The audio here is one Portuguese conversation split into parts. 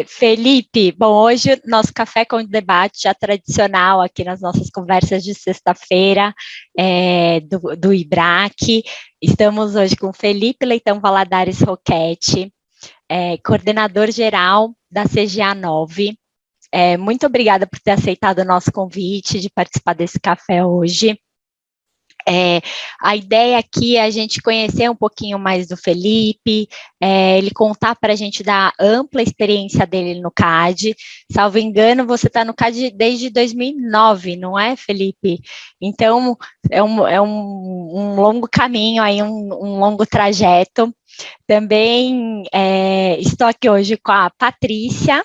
Felipe, bom, hoje nosso Café com Debate já tradicional aqui nas nossas conversas de sexta-feira do IBRAC. Estamos hoje com Felipe Leitão Valadares Roquete, coordenador geral da CGA 9. Muito obrigada por ter aceitado o nosso convite de participar desse café hoje. A ideia aqui é a gente conhecer um pouquinho mais do Felipe, ele contar para a gente da ampla experiência dele no CAD. Salvo engano, você está no CAD desde 2009, não é, Felipe? Então, é um longo caminho, aí, um longo trajeto. Também estou aqui hoje com a Patrícia,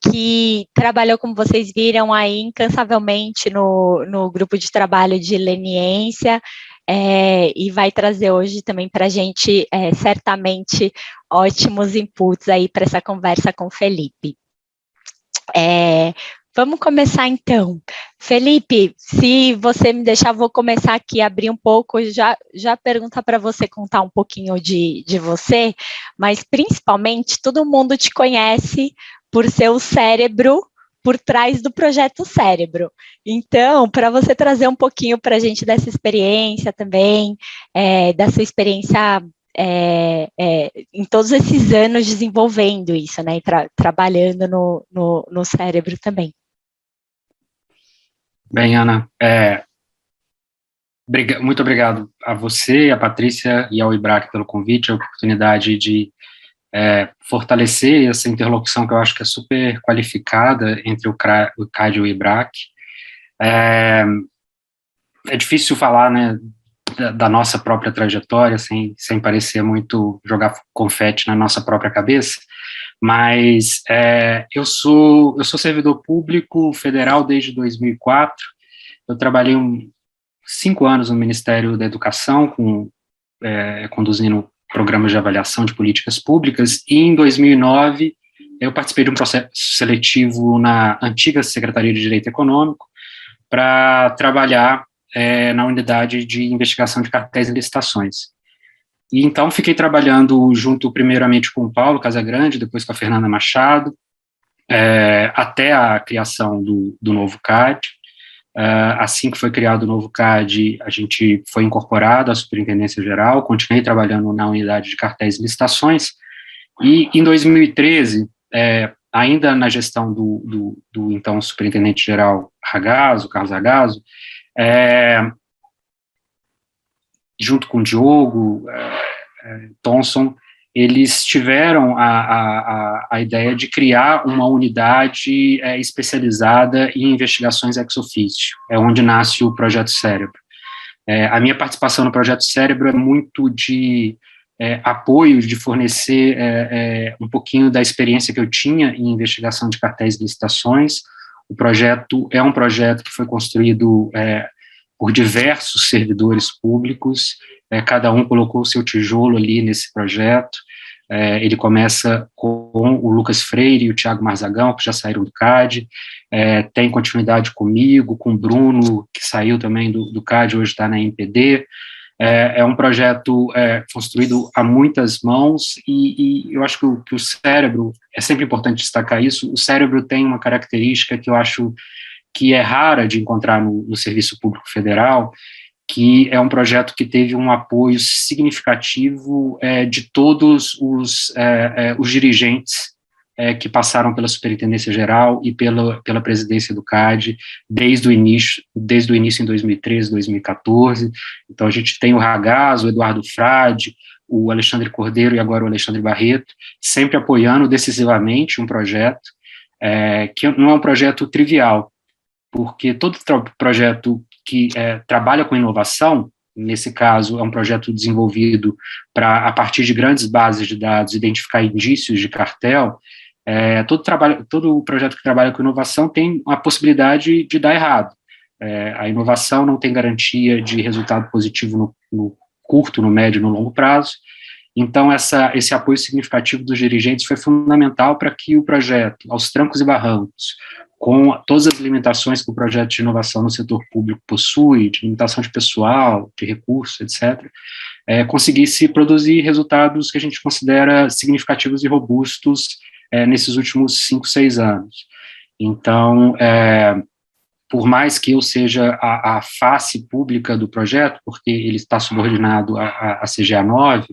que trabalhou, como vocês viram, aí incansavelmente no grupo de trabalho de leniência, e vai trazer hoje também para a gente, certamente, ótimos inputs aí para essa conversa com o Felipe. Vamos começar então. Felipe, se você me deixar, vou começar aqui a abrir um pouco, já perguntar para você contar um pouquinho de você, mas principalmente todo mundo te conhece por ser o cérebro por trás do Projeto Cérebro. Então, para você trazer um pouquinho para a gente dessa experiência também, da sua experiência em todos esses anos desenvolvendo isso, né, e trabalhando no cérebro também. Bem, Ana, muito obrigado a você, a Patrícia e ao IBRAC pelo convite, a oportunidade de fortalecer essa interlocução que eu acho que é super qualificada entre o CAD e o IBRAC. É difícil falar, né, da nossa própria trajetória, sem parecer muito jogar confete na nossa própria cabeça, mas eu sou servidor público federal desde 2004, eu trabalhei 5 anos no Ministério da Educação, conduzindo programas de avaliação de políticas públicas, e em 2009 eu participei de um processo seletivo na antiga Secretaria de Direito Econômico para trabalhar na unidade de investigação de cartéis e licitações. E então fiquei trabalhando junto primeiramente com o Paulo Casagrande, depois com a Fernanda Machado, até a criação do novo CAD. Assim que foi criado o novo CAD, a gente foi incorporado à Superintendência Geral, continuei trabalhando na unidade de cartéis e licitações, e em 2013, ainda na gestão do então Superintendente-Geral Carlos Ragazzo, junto com o Diogo Thomson, eles tiveram a ideia de criar uma unidade especializada em investigações ex officio, onde nasce o Projeto Cérebro. A minha participação no Projeto Cérebro é muito de apoio, de fornecer um pouquinho da experiência que eu tinha em investigação de cartéis e licitações. O projeto é um projeto que foi construído por diversos servidores públicos, cada um colocou o seu tijolo ali nesse projeto. Ele começa com o Lucas Freire e o Thiago Marzagão, que já saíram do CAD, tem continuidade comigo, com o Bruno, que saiu também do CAD, hoje está na MPD. É um projeto construído a muitas mãos, e eu acho que o cérebro, é sempre importante destacar isso, o cérebro tem uma característica que eu acho que é rara de encontrar no Serviço Público Federal, que é um projeto que teve um apoio significativo de todos os dirigentes que passaram pela Superintendência Geral e pela presidência do CAD desde o início em 2013, 2014. Então, a gente tem o Ragazzo, o Eduardo Frade, o Alexandre Cordeiro e agora o Alexandre Barreto, sempre apoiando decisivamente um projeto que não é um projeto trivial, porque todo projeto que trabalha com inovação, nesse caso é um projeto desenvolvido para, a partir de grandes bases de dados, identificar indícios de cartel, todo projeto que trabalha com inovação tem a possibilidade de dar errado. A inovação não tem garantia de resultado positivo no curto, no médio e no longo prazo. Então, esse apoio significativo dos dirigentes foi fundamental para que o projeto, aos trancos e barrancos, com todas as limitações que o projeto de inovação no setor público possui, de limitação de pessoal, de recursos, etc., conseguisse produzir resultados que a gente considera significativos e robustos nesses últimos 5, 6 anos. Então, por mais que eu seja a face pública do projeto, porque ele está subordinado à CGA 9,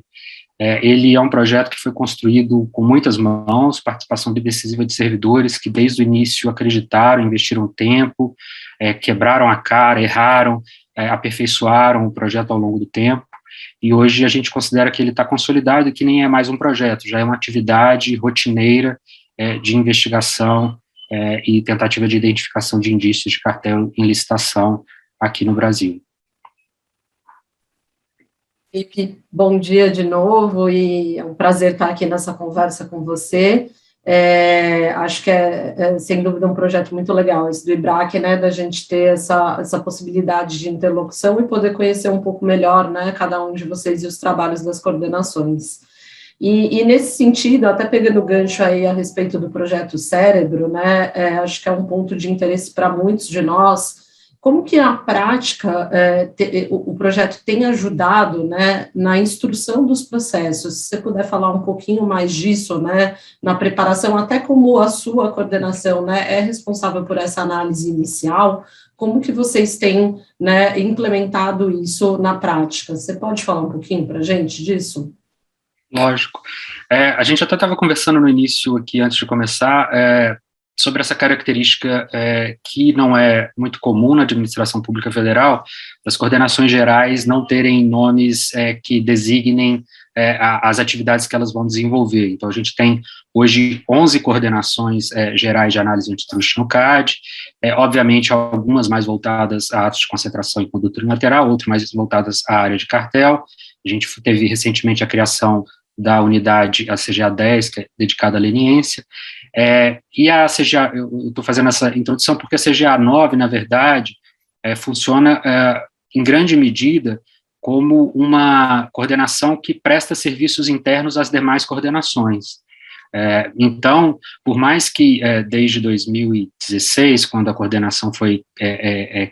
ele é um projeto que foi construído com muitas mãos, participação decisiva de servidores que desde o início acreditaram, investiram tempo, quebraram a cara, erraram, aperfeiçoaram o projeto ao longo do tempo, e hoje a gente considera que ele está consolidado e que nem é mais um projeto, já é uma atividade rotineira de investigação e tentativa de identificação de indícios de cartel em licitação aqui no Brasil. Felipe, bom dia de novo, e é um prazer estar aqui nessa conversa com você. Acho que sem dúvida, um projeto muito legal, esse do IBRAC, né, da gente ter essa possibilidade de interlocução e poder conhecer um pouco melhor, né, cada um de vocês e os trabalhos das coordenações. E nesse sentido, até pegando o gancho aí a respeito do projeto Cérebro, né, acho que é um ponto de interesse para muitos de nós. Como que na prática o projeto tem ajudado, né, na instrução dos processos? Se você puder falar um pouquinho mais disso, né, na preparação, até como a sua coordenação, né, é responsável por essa análise inicial, como que vocês têm, né, implementado isso na prática? Você pode falar um pouquinho para a gente disso? Lógico. A gente até estava conversando no início aqui, antes de começar, sobre essa característica que não é muito comum na administração pública federal, das coordenações gerais não terem nomes que designem as atividades que elas vão desenvolver. Então, a gente tem hoje 11 coordenações gerais de análise antitruste no CAD, obviamente algumas mais voltadas a atos de concentração e conduta unilateral, outras mais voltadas à área de cartel. A gente teve recentemente a criação da unidade, a CGA 10, que é dedicada à leniência, e a CGA, eu estou fazendo essa introdução porque a CGA 9, na verdade, funciona em grande medida como uma coordenação que presta serviços internos às demais coordenações. Então, por mais que desde 2016, quando a coordenação foi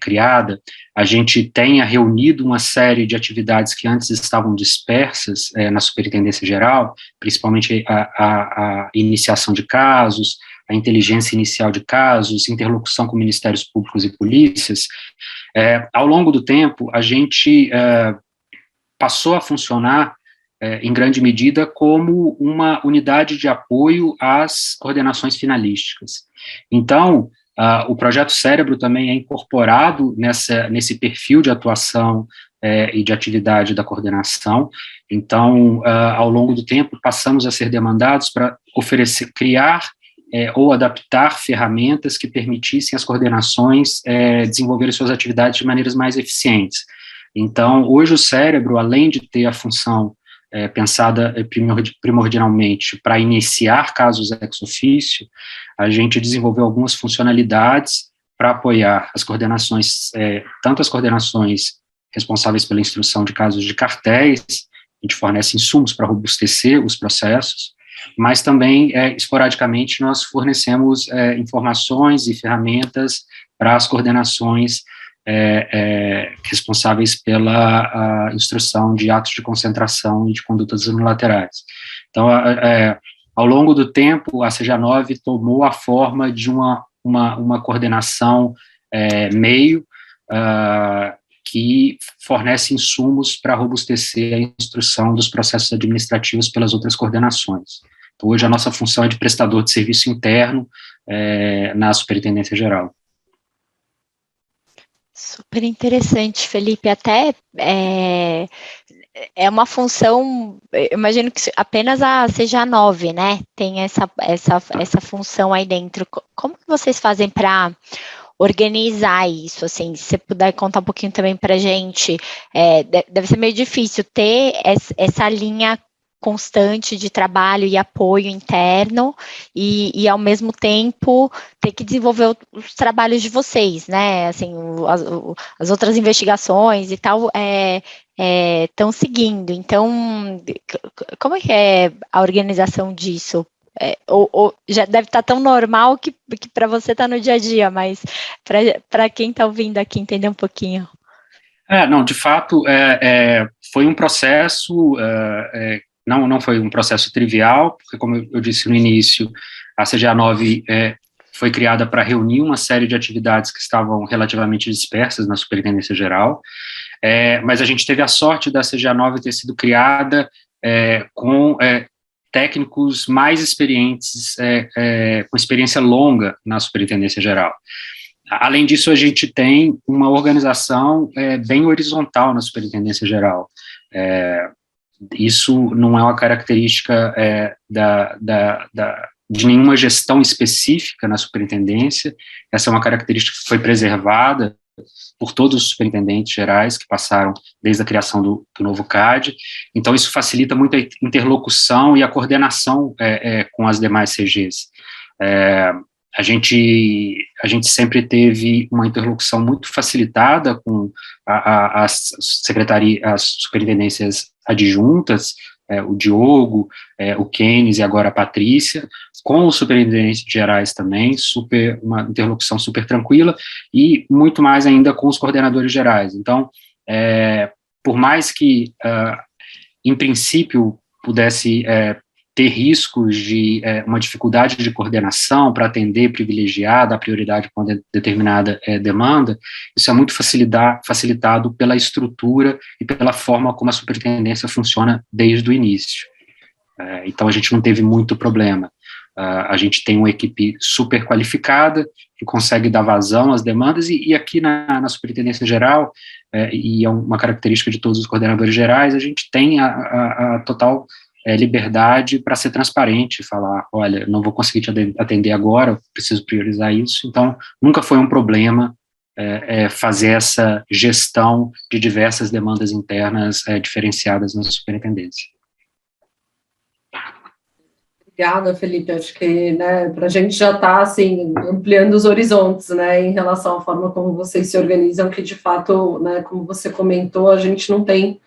criada, a gente tenha reunido uma série de atividades que antes estavam dispersas na Superintendência Geral, principalmente a iniciação de casos, a inteligência inicial de casos, interlocução com ministérios públicos e polícias, ao longo do tempo, a gente passou a funcionar em grande medida, como uma unidade de apoio às coordenações finalísticas. Então, o projeto Cérebro também é incorporado nesse perfil de atuação e de atividade da coordenação. Então, ao longo do tempo, passamos a ser demandados para criar ou adaptar ferramentas que permitissem às coordenações desenvolverem suas atividades de maneiras mais eficientes. Então, hoje o Cérebro, além de ter a função pensada primordialmente para iniciar casos ex officio, a gente desenvolveu algumas funcionalidades para apoiar as coordenações, tanto as coordenações responsáveis pela instrução de casos de cartéis, a gente fornece insumos para robustecer os processos, mas também, esporadicamente, nós fornecemos informações e ferramentas para as coordenações responsáveis pela instrução de atos de concentração e de condutas unilaterais. Então, ao longo do tempo, a CGA 9 tomou a forma de uma coordenação meio que fornece insumos para robustecer a instrução dos processos administrativos pelas outras coordenações. Então, hoje a nossa função é de prestador de serviço interno na Superintendência Geral. Super interessante, Felipe. Até é uma função, eu imagino que apenas a CGA 9, né, tem essa função aí dentro. Como que vocês fazem para organizar isso? Assim, se você puder contar um pouquinho também para a gente, deve ser meio difícil ter essa linha constante de trabalho e apoio interno e ao mesmo tempo ter que desenvolver os trabalhos de vocês, né, assim, as outras investigações e tal estão seguindo. Então, como é que é a organização disso? Ou já deve estar tão normal que para você está no dia a dia, mas para quem está ouvindo aqui entender um pouquinho. Não, de fato, foi um processo não foi um processo trivial, porque, como eu disse no início, a CGA9 foi criada para reunir uma série de atividades que estavam relativamente dispersas na Superintendência Geral, mas a gente teve a sorte da CGA9 ter sido criada com técnicos mais experientes, com experiência longa na Superintendência Geral. Além disso, a gente tem uma organização bem horizontal na Superintendência Geral. Isso não é uma característica de nenhuma gestão específica na superintendência. Essa é uma característica que foi preservada por todos os superintendentes gerais que passaram desde a criação do novo CAD. Então, isso facilita muito a interlocução e a coordenação com as demais CGs. A gente sempre teve uma interlocução muito facilitada com as superintendências adjuntas, o Diogo, o Keynes e agora a Patrícia, com os superintendentes gerais também, uma interlocução super tranquila, e muito mais ainda com os coordenadores gerais. Então, por mais que, em princípio, pudesse ter riscos de uma dificuldade de coordenação para atender, privilegiar, dar prioridade para uma determinada demanda, isso é muito facilitado pela estrutura e pela forma como a superintendência funciona desde o início. Então, a gente não teve muito problema. A gente tem uma equipe super qualificada, que consegue dar vazão às demandas, e aqui na Superintendência Geral, e é uma característica de todos os coordenadores gerais, a gente tem a total liberdade para ser transparente, falar, olha, não vou conseguir te atender agora, preciso priorizar isso. Então, nunca foi um problema fazer essa gestão de diversas demandas internas diferenciadas na superintendência. Obrigada, Felipe. Acho que, para a gente já está, assim, ampliando os horizontes, em relação à forma como vocês se organizam, que, de fato, como você comentou, a gente não tem,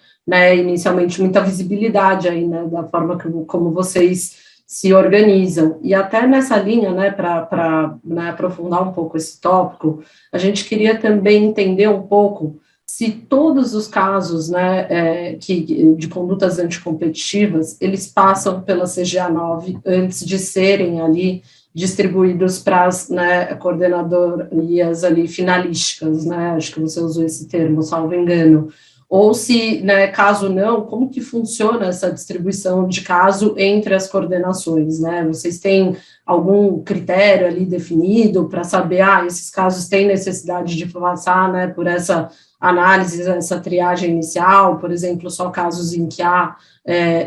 inicialmente, muita visibilidade aí, da forma como vocês se organizam. E até nessa linha, para aprofundar um pouco esse tópico, a gente queria também entender um pouco se todos os casos de condutas anticompetitivas, eles passam pela CGA9 antes de serem ali distribuídos para as coordenadorias ali finalísticas, acho que você usou esse termo, salvo engano, ou se, caso não, como que funciona essa distribuição de caso entre as coordenações, Vocês têm algum critério ali definido para saber, esses casos têm necessidade de passar, por essa análise, essa triagem inicial, por exemplo, só casos em que há,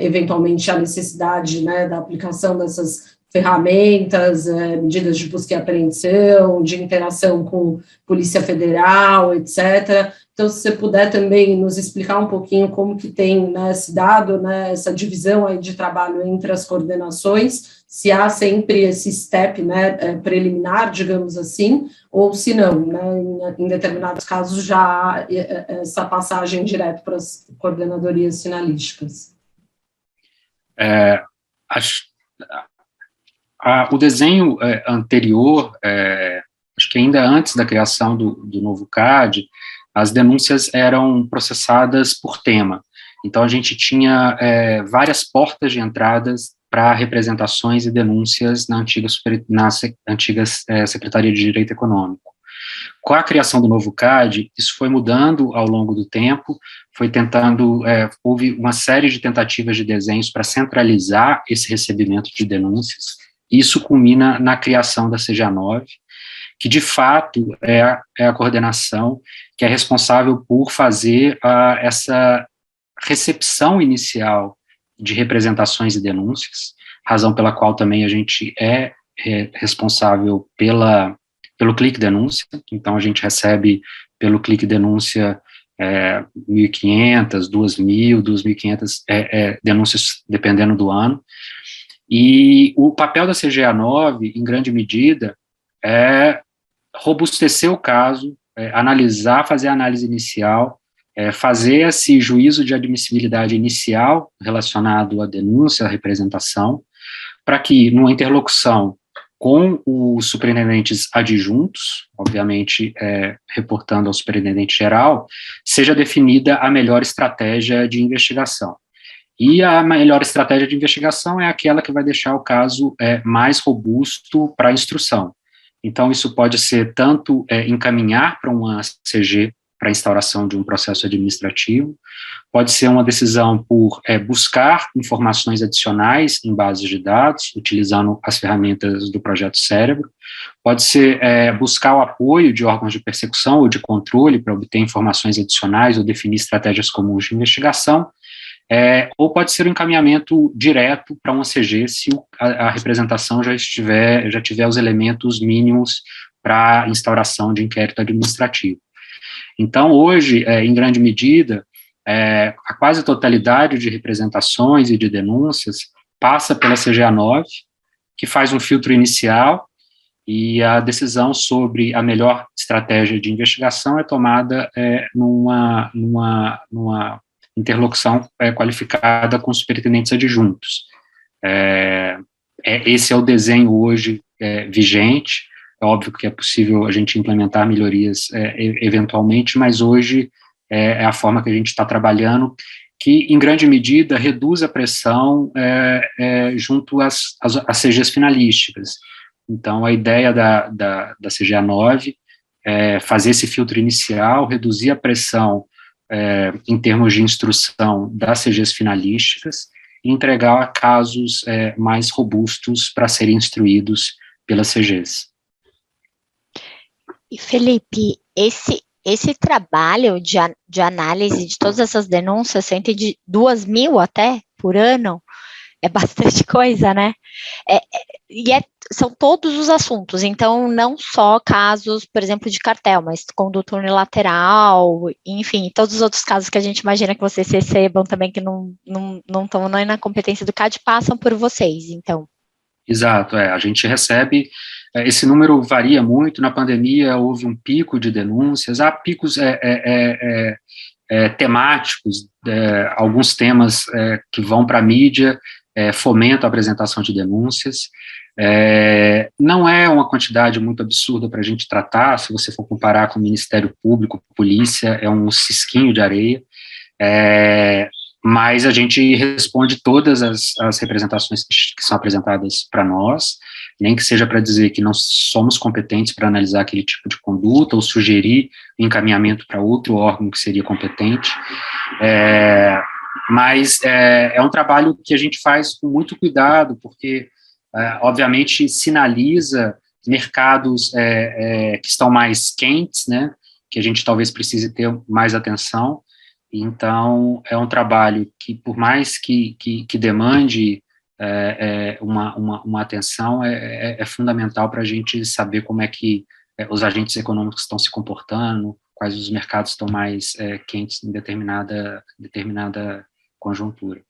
eventualmente, a necessidade, da aplicação dessas ferramentas, medidas de busca e apreensão, de interação com Polícia Federal, etc. Então, se você puder também nos explicar um pouquinho como que tem se dado essa divisão aí de trabalho entre as coordenações, se há sempre esse step preliminar, digamos assim, ou se não, em determinados casos já há essa passagem direto para as coordenadorias finalísticas. O desenho anterior, acho que ainda antes da criação do novo CAD, as denúncias eram processadas por tema. Então, a gente tinha várias portas de entradas para representações e denúncias na antiga Secretaria de Direito Econômico. Com a criação do novo CAD, isso foi mudando ao longo do tempo, houve uma série de tentativas de desenhos para centralizar esse recebimento de denúncias. Isso culmina na criação da CGA9, que de fato é a coordenação que é responsável por fazer essa recepção inicial de representações e denúncias, razão pela qual também a gente é responsável pelo clique denúncia. Então a gente recebe pelo clique denúncia 1.500, 2.000, 2.500 denúncias, dependendo do ano. E o papel da CGA9, em grande medida, é robustecer o caso, analisar, fazer a análise inicial, fazer esse juízo de admissibilidade inicial relacionado à denúncia, à representação, para que, numa interlocução com os superintendentes adjuntos, obviamente reportando ao superintendente geral, seja definida a melhor estratégia de investigação. E a melhor estratégia de investigação é aquela que vai deixar o caso mais robusto para a instrução. Então, isso pode ser tanto encaminhar para uma CG para a instauração de um processo administrativo, pode ser uma decisão por buscar informações adicionais em bases de dados, utilizando as ferramentas do Projeto Cérebro, pode ser buscar o apoio de órgãos de persecução ou de controle para obter informações adicionais ou definir estratégias comuns de investigação, ou pode ser um encaminhamento direto para uma CG se a representação já tiver os elementos mínimos para a instauração de inquérito administrativo. Então, hoje, em grande medida, a quase totalidade de representações e de denúncias passa pela CGA9, que faz um filtro inicial, e a decisão sobre a melhor estratégia de investigação é tomada numa interlocução qualificada com os superintendentes adjuntos. Esse é o desenho hoje vigente. É óbvio que é possível a gente implementar melhorias eventualmente, mas hoje é a forma que a gente está trabalhando, que em grande medida reduz a pressão junto às CGs finalísticas. Então, a ideia da CGA9 é fazer esse filtro inicial, reduzir a pressão em termos de instrução das CGs finalísticas e entregar casos mais robustos para serem instruídos pelas CGs. E, Felipe, esse trabalho de análise de todas essas denúncias, cerca de 2.000 até por ano, é bastante coisa, né? São todos os assuntos, então não só casos, por exemplo, de cartel, mas conduta unilateral, enfim, todos os outros casos que a gente imagina que vocês recebam também, que não estão nem na competência do CAD, passam por vocês, então. Exato, a gente recebe, esse número varia muito. Na pandemia houve um pico de denúncias, há picos temáticos, alguns temas que vão para a mídia, fomentam a apresentação de denúncias. Não é uma quantidade muito absurda para a gente tratar, se você for comparar com o Ministério Público, polícia, é um cisquinho de areia, mas a gente responde todas as representações que são apresentadas para nós, nem que seja para dizer que não somos competentes para analisar aquele tipo de conduta ou sugerir encaminhamento para outro órgão que seria competente, mas é um trabalho que a gente faz com muito cuidado, porque, obviamente, sinaliza mercados que estão mais quentes, né, que a gente talvez precise ter mais atenção. Então, é um trabalho que, por mais que demande uma atenção, é fundamental para a gente saber como é que os agentes econômicos estão se comportando, quais os mercados estão mais quentes em determinada conjuntura.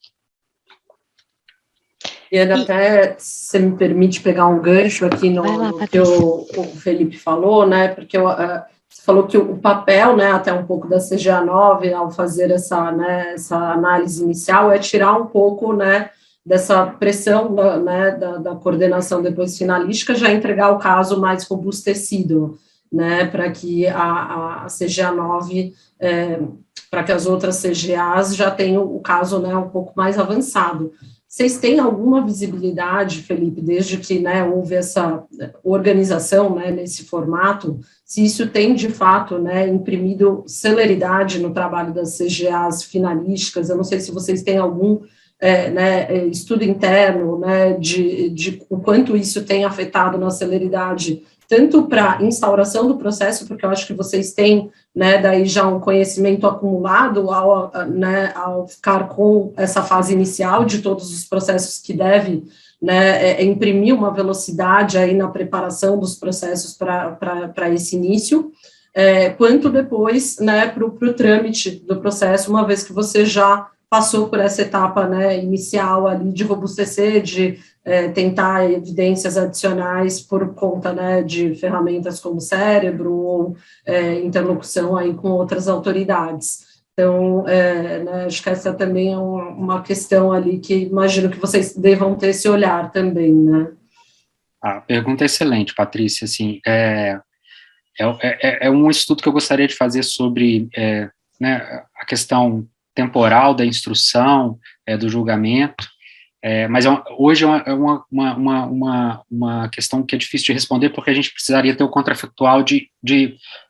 E até, se me permite pegar um gancho aqui no que o Felipe falou, né, porque você falou que o papel, né, até um pouco da CGA9, ao fazer essa análise inicial, é tirar um pouco, né, dessa pressão da coordenação depois finalística, já entregar o caso mais robustecido, né, para que a CGA9, para que as outras CGAs já tenham o caso, né, um pouco mais avançado. Vocês têm alguma visibilidade, Felipe, desde que, né, houve essa organização, né, nesse formato, se isso tem, de fato, né, imprimido celeridade no trabalho das CGAs finalísticas? Eu não sei se vocês têm algum estudo interno, né, de o quanto isso tem afetado na celeridade, tanto para instauração do processo, porque eu acho que vocês têm, né, daí já um conhecimento acumulado ao ficar com essa fase inicial de todos os processos que deve, né, imprimir uma velocidade aí na preparação dos processos para esse início, quanto depois, né, para o trâmite do processo, uma vez que você já passou por essa etapa, né, inicial ali de robustecer, de tentar evidências adicionais por conta, né, de ferramentas como Cérebro ou interlocução aí com outras autoridades. Então, né, acho que essa também é uma questão ali que imagino que vocês devam ter esse olhar também, né? A pergunta é excelente, Patrícia. Assim, é um estudo que eu gostaria de fazer sobre né, a questão temporal da instrução, do julgamento, mas hoje é uma questão que é difícil de responder, porque a gente precisaria ter o contrafactual de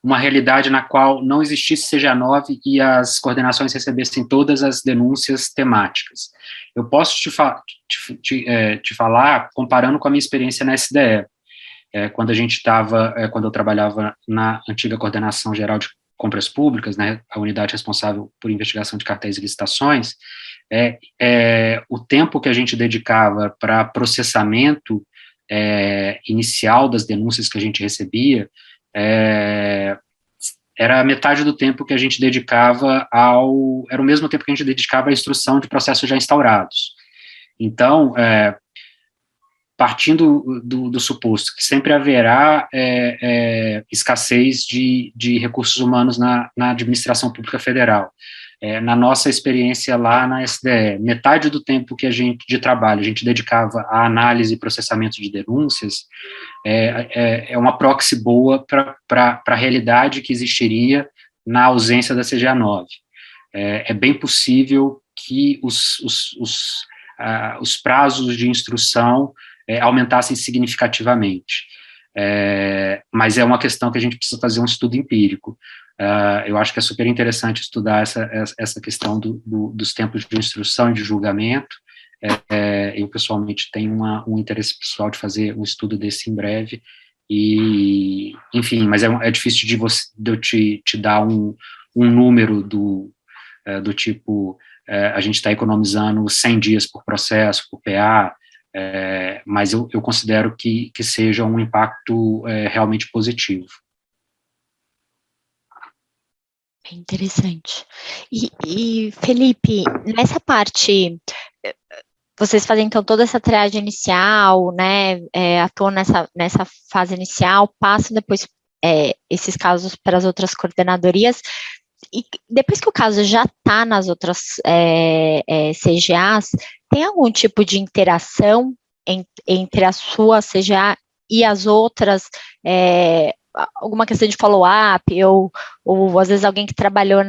uma realidade na qual não existisse CGA9 e as coordenações recebessem todas as denúncias temáticas. Eu posso te falar, comparando com a minha experiência na SDE, quando eu trabalhava na antiga Coordenação Geral de Compras Públicas, né, a unidade responsável por investigação de cartéis e licitações, o tempo que a gente dedicava para processamento inicial das denúncias que a gente recebia, era a metade do tempo que a gente dedicava era o mesmo tempo que a gente dedicava à instrução de processos já instaurados. Então, partindo do suposto que sempre haverá escassez de recursos humanos na administração pública federal, na nossa experiência lá na SDE, metade do tempo de trabalho a gente dedicava à análise e processamento de denúncias, é uma proxy boa para a realidade que existiria na ausência da CGA9. É bem possível que os prazos de instrução aumentassem significativamente, mas é uma questão que a gente precisa fazer um estudo empírico. Eu acho que é super interessante estudar essa questão dos tempos de instrução e de julgamento. Eu, pessoalmente, tenho um interesse pessoal de fazer um estudo desse em breve, e, enfim, mas é difícil de eu te dar um número do tipo, a gente está economizando 100 dias por processo, por PA, mas eu considero que seja um impacto realmente positivo. Interessante. E Felipe, nessa parte, vocês fazem então toda essa triagem inicial, né, atuam nessa fase inicial, passam depois esses casos para as outras coordenadorias, e depois que o caso já está nas outras CGAs, tem algum tipo de interação entre a sua CGA e as outras, alguma questão de follow-up, ou às vezes alguém que trabalhou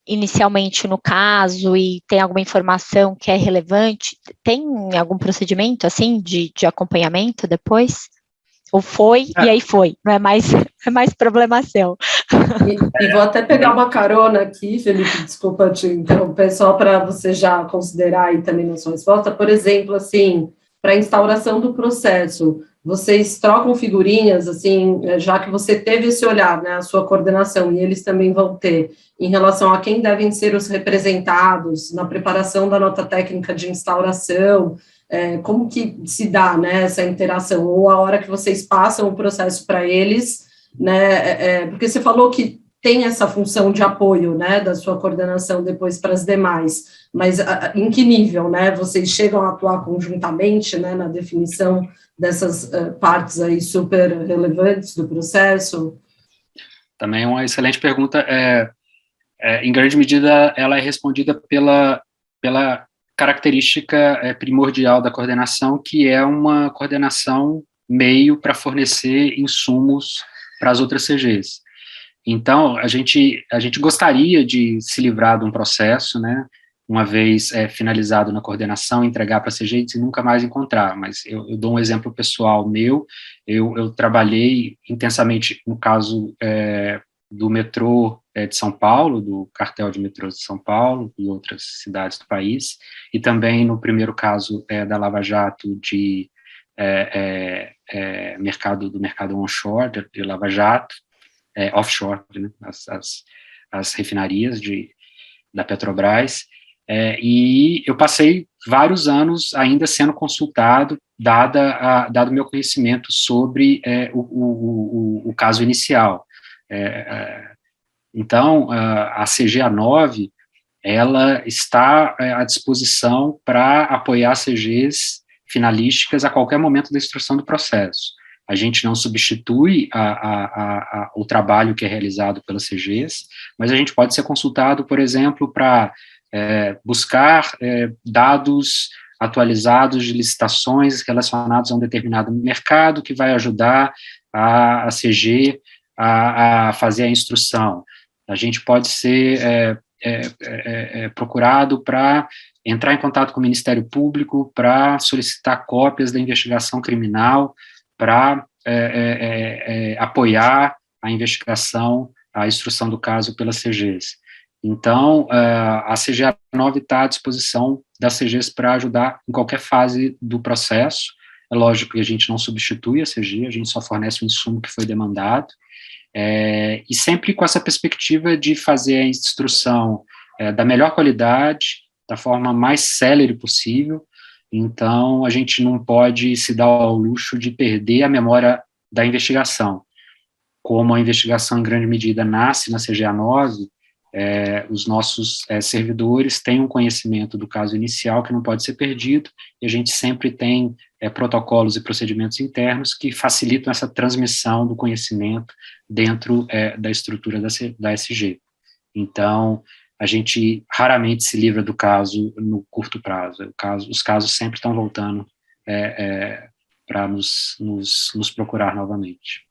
inicialmente no caso e tem alguma informação que é relevante, tem algum procedimento, assim, de acompanhamento depois? Ou foi, e aí foi, não é mais problema seu. E vou até pegar uma carona aqui, Felipe, desculpa te interromper, só para você já considerar aí também na sua resposta, por exemplo, assim, para a instauração do processo, vocês trocam figurinhas, assim, já que você teve esse olhar, né, a sua coordenação, e eles também vão ter, em relação a quem devem ser os representados na preparação da nota técnica de instauração, como que se dá, né, essa interação, ou a hora que vocês passam o processo para eles, né, porque você falou que tem essa função de apoio, né, da sua coordenação depois para as demais, mas em que nível, né, vocês chegam a atuar conjuntamente, né, na definição dessas partes aí super relevantes do processo? Também é uma excelente pergunta. Em grande medida, ela é respondida pela característica primordial da coordenação, que é uma coordenação meio para fornecer insumos para as outras CGs. Então, a gente gostaria de se livrar de um processo, né, uma vez finalizado na coordenação, entregar para a CG e nunca mais encontrar, mas eu dou um exemplo pessoal meu, eu trabalhei intensamente no caso do metrô de São Paulo, do cartel de metrô de São Paulo e outras cidades do país, e também no primeiro caso da Lava Jato do mercado onshore, de Lava Jato, offshore, né, as refinarias da Petrobras, e eu passei vários anos ainda sendo consultado, dado o meu conhecimento sobre o caso inicial. Então, a CGA9, ela está à disposição para apoiar CGs finalísticas a qualquer momento da instrução do processo. A gente não substitui o trabalho que é realizado pelas CGs, mas a gente pode ser consultado, por exemplo, para buscar dados atualizados de licitações relacionados a um determinado mercado, que vai ajudar a CG a fazer a instrução. A gente pode ser procurado para entrar em contato com o Ministério Público, para solicitar cópias da investigação criminal, para apoiar a investigação, a instrução do caso pelas CGs. Então, a CGA9 está à disposição das CGs para ajudar em qualquer fase do processo. É lógico que a gente não substitui a CG, a gente só fornece o insumo que foi demandado, e sempre com essa perspectiva de fazer a instrução da melhor qualidade, da forma mais célere possível. Então, a gente não pode se dar ao luxo de perder a memória da investigação. Como a investigação, em grande medida, nasce na CGA9, os nossos servidores têm um conhecimento do caso inicial que não pode ser perdido, e a gente sempre tem protocolos e procedimentos internos que facilitam essa transmissão do conhecimento dentro da estrutura da SG. Então, a gente raramente se livra do caso no curto prazo. Os casos sempre estão voltando para nos procurar novamente.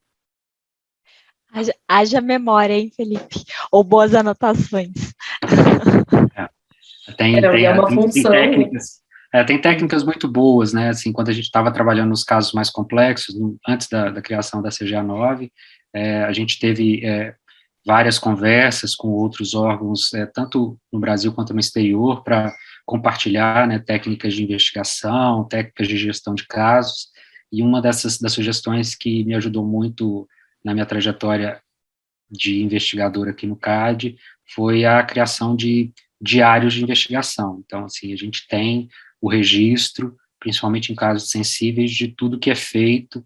Haja memória, hein, Felipe? Ou boas anotações. Tem técnicas. Tem técnicas muito boas, né? Assim, quando a gente estava trabalhando nos casos mais complexos, antes da criação da CGA9, a gente teve várias conversas com outros órgãos, tanto no Brasil quanto no exterior, para compartilhar, né, técnicas de investigação, técnicas de gestão de casos, e uma das sugestões que me ajudou muito na minha trajetória de investigador aqui no CAD foi a criação de diários de investigação. Então, assim, a gente tem o registro, principalmente em casos sensíveis, de tudo que é feito,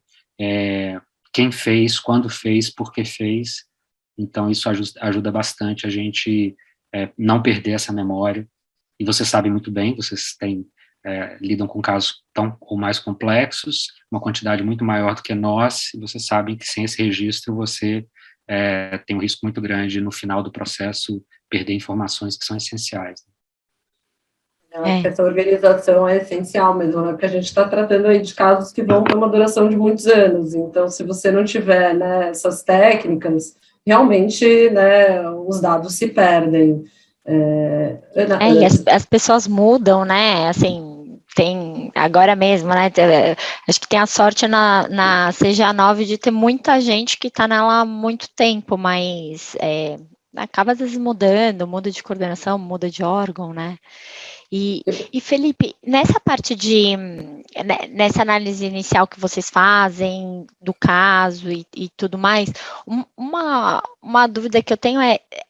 quem fez, quando fez, por que fez. Então, isso ajuda bastante a gente não perder essa memória. E vocês sabem muito bem, vocês lidam com casos tão ou mais complexos, uma quantidade muito maior do que nós, e vocês sabem que sem esse registro você tem um risco muito grande no final do processo perder informações que são essenciais. Essa organização é essencial mesmo, né? Porque a gente está tratando aí de casos que vão ter uma duração de muitos anos, então se você não tiver, né, essas técnicas, realmente, né, os dados se perdem. E as pessoas mudam, né, assim, tem, agora mesmo, né, acho que tem a sorte na CGA9 de ter muita gente que está nela há muito tempo, mas acaba às vezes mudando, muda de coordenação, muda de órgão, né. E Felipe, nessa parte nessa análise inicial que vocês fazem do caso e tudo mais, uma dúvida que eu tenho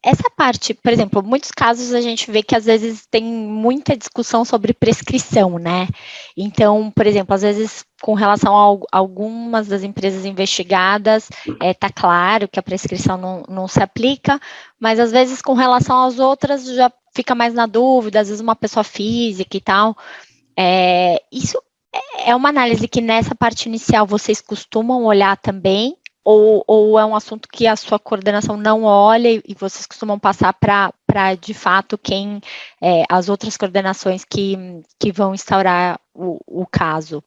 essa parte, por exemplo, muitos casos a gente vê que às vezes tem muita discussão sobre prescrição, né? Então, por exemplo, às vezes com relação a algumas das empresas investigadas, está claro que a prescrição não se aplica, mas às vezes com relação às outras já fica mais na dúvida, às vezes uma pessoa física e tal. Isso é uma análise que nessa parte inicial vocês costumam olhar também, ou é um assunto que a sua coordenação não olha e vocês costumam passar para de fato, as outras coordenações que vão instaurar o caso?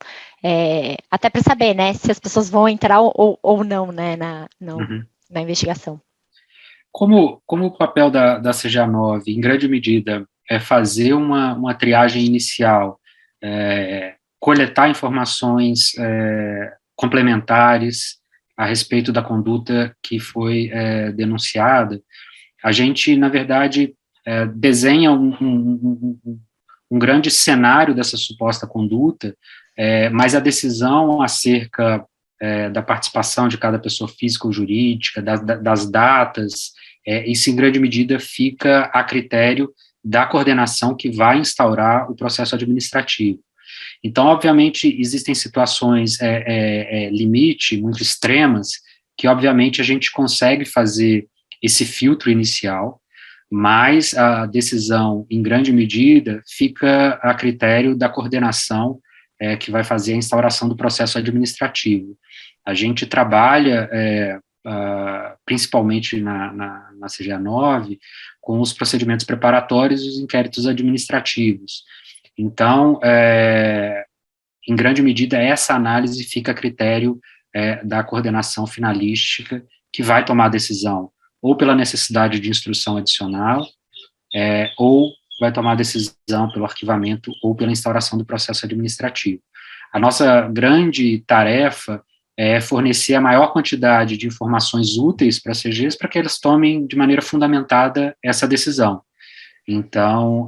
Até para saber, né, se as pessoas vão entrar ou não, né, na investigação. Como o papel da CGA9, em grande medida, é fazer uma triagem inicial, coletar informações complementares a respeito da conduta que foi denunciada, a gente, na verdade, desenha um grande cenário dessa suposta conduta, mas a decisão acerca da participação de cada pessoa física ou jurídica, das datas, isso em grande medida fica a critério da coordenação que vai instaurar o processo administrativo. Então, obviamente, existem situações limite, muito extremas, que obviamente a gente consegue fazer esse filtro inicial, mas a decisão, em grande medida, fica a critério da coordenação que vai fazer a instauração do processo administrativo. A gente trabalha, principalmente na CGA9, com os procedimentos preparatórios e os inquéritos administrativos. Então, em grande medida, essa análise fica a critério da coordenação finalística, que vai tomar a decisão ou pela necessidade de instrução adicional, ou vai tomar a decisão pelo arquivamento ou pela instauração do processo administrativo. A nossa grande tarefa é fornecer a maior quantidade de informações úteis para as CGs para que elas tomem de maneira fundamentada essa decisão. Então,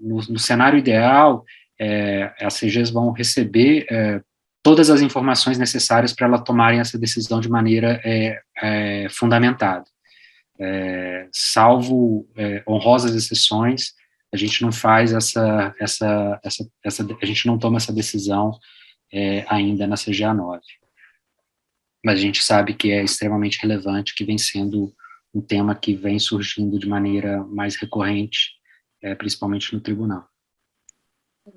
no cenário ideal, as CGs vão receber todas as informações necessárias para elas tomarem essa decisão de maneira fundamentada. Salvo honrosas exceções, a gente não faz a gente não toma essa decisão ainda na CGA 9. Mas a gente sabe que é extremamente relevante, que vem sendo um tema que vem surgindo de maneira mais recorrente, principalmente no tribunal.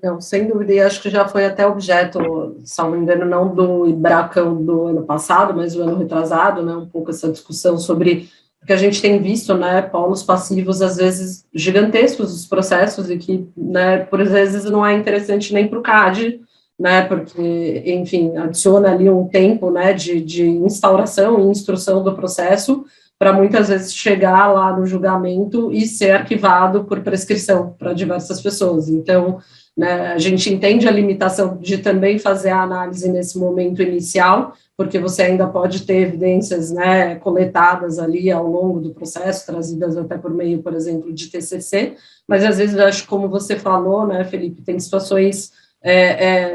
Não, sem dúvida, e acho que já foi até objeto, salvo engano, não do IBRACAN do ano passado, mas do ano retrasado, né, um pouco essa discussão sobre, porque a gente tem visto, né, polos passivos, às vezes, gigantescos os processos, e que, né, por vezes não é interessante nem para o CAD, né, porque, enfim, adiciona ali um tempo, né, de instauração e instrução do processo, para muitas vezes chegar lá no julgamento e ser arquivado por prescrição para diversas pessoas. Então, né, a gente entende a limitação de também fazer a análise nesse momento inicial, porque você ainda pode ter evidências, né, coletadas ali ao longo do processo, trazidas até por meio, por exemplo, de TCC, mas às vezes, acho que como você falou, né, Felipe, tem situações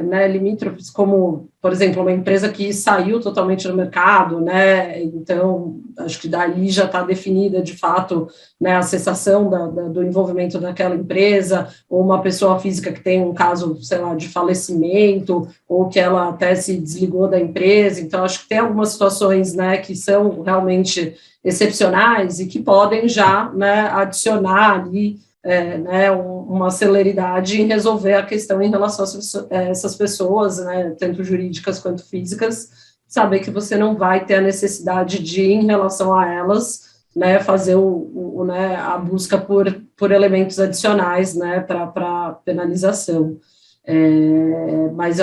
né, limítrofes, como, por exemplo, uma empresa que saiu totalmente do mercado, né, então, acho que daí já está definida, de fato, né, a cessação do envolvimento daquela empresa, ou uma pessoa física que tem um caso, sei lá, de falecimento, ou que ela até se desligou da empresa, então, acho que tem algumas situações, né, que são realmente excepcionais e que podem já, né, adicionar ali né, uma celeridade em resolver a questão em relação a essas pessoas, né, tanto jurídicas quanto físicas, saber que você não vai ter a necessidade de, em relação a elas, né, fazer né, a busca por elementos adicionais, né, para penalização. Mas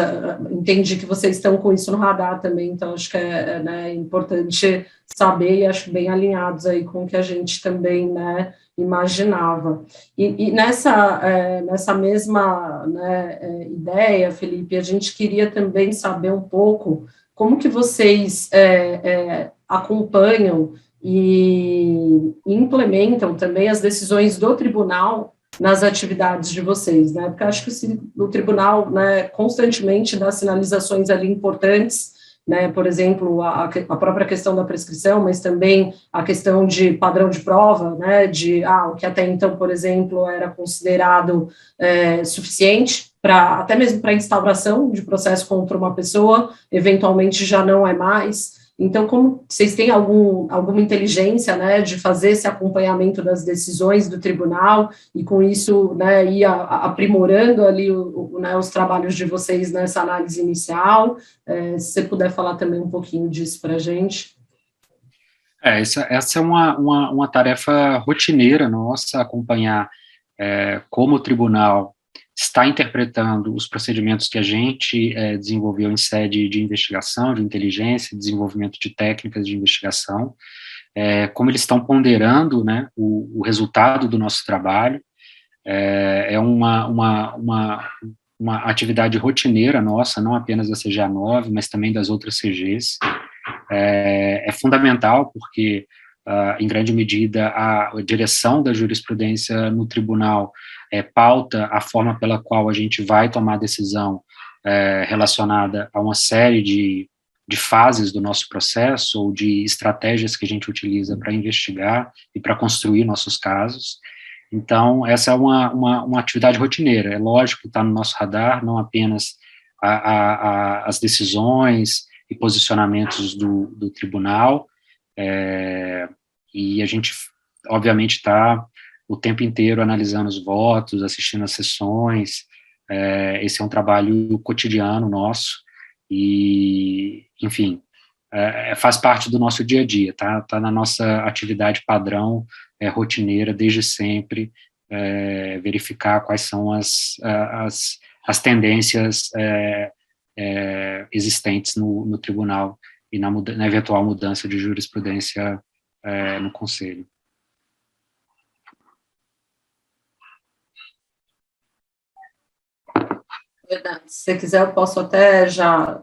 entendi que vocês estão com isso no radar também, então acho que né, importante saber, e acho bem alinhados aí com o que a gente também, né, imaginava. E nessa mesma, né, ideia, Felipe, a gente queria também saber um pouco como que vocês acompanham e implementam também as decisões do tribunal nas atividades de vocês, né? Porque acho que o tribunal, né, constantemente dá sinalizações ali importantes, né? Por exemplo, a própria questão da prescrição, mas também a questão de padrão de prova, né? O que até então, por exemplo, era considerado suficiente até mesmo para instauração de processo contra uma pessoa, eventualmente já não é mais. Então, como vocês têm alguma inteligência, né, de fazer esse acompanhamento das decisões do tribunal e, com isso, né, ir aprimorando ali né, os trabalhos de vocês nessa análise inicial? Se você puder falar também um pouquinho disso para a gente. Essa é uma tarefa rotineira nossa, acompanhar como o tribunal está interpretando os procedimentos que a gente desenvolveu em sede de investigação, de inteligência, desenvolvimento de técnicas de investigação, como eles estão ponderando, né, o resultado do nosso trabalho. É uma atividade rotineira nossa, não apenas da CGA 9, mas também das outras CGs. É fundamental porque, em grande medida, a direção da jurisprudência no tribunal pauta a forma pela qual a gente vai tomar a decisão relacionada a uma série de fases do nosso processo ou de estratégias que a gente utiliza para investigar e para construir nossos casos. Então, essa é uma atividade rotineira. É lógico que está no nosso radar, não apenas as decisões e posicionamentos do tribunal, e a gente, obviamente, está o tempo inteiro analisando os votos, assistindo às sessões. Esse é um trabalho cotidiano nosso, e, enfim, faz parte do nosso dia a dia, tá na nossa atividade padrão, rotineira, desde sempre, verificar quais são as tendências existentes no tribunal e na eventual mudança de jurisprudência no Conselho. Verdade. Se você quiser, eu posso até já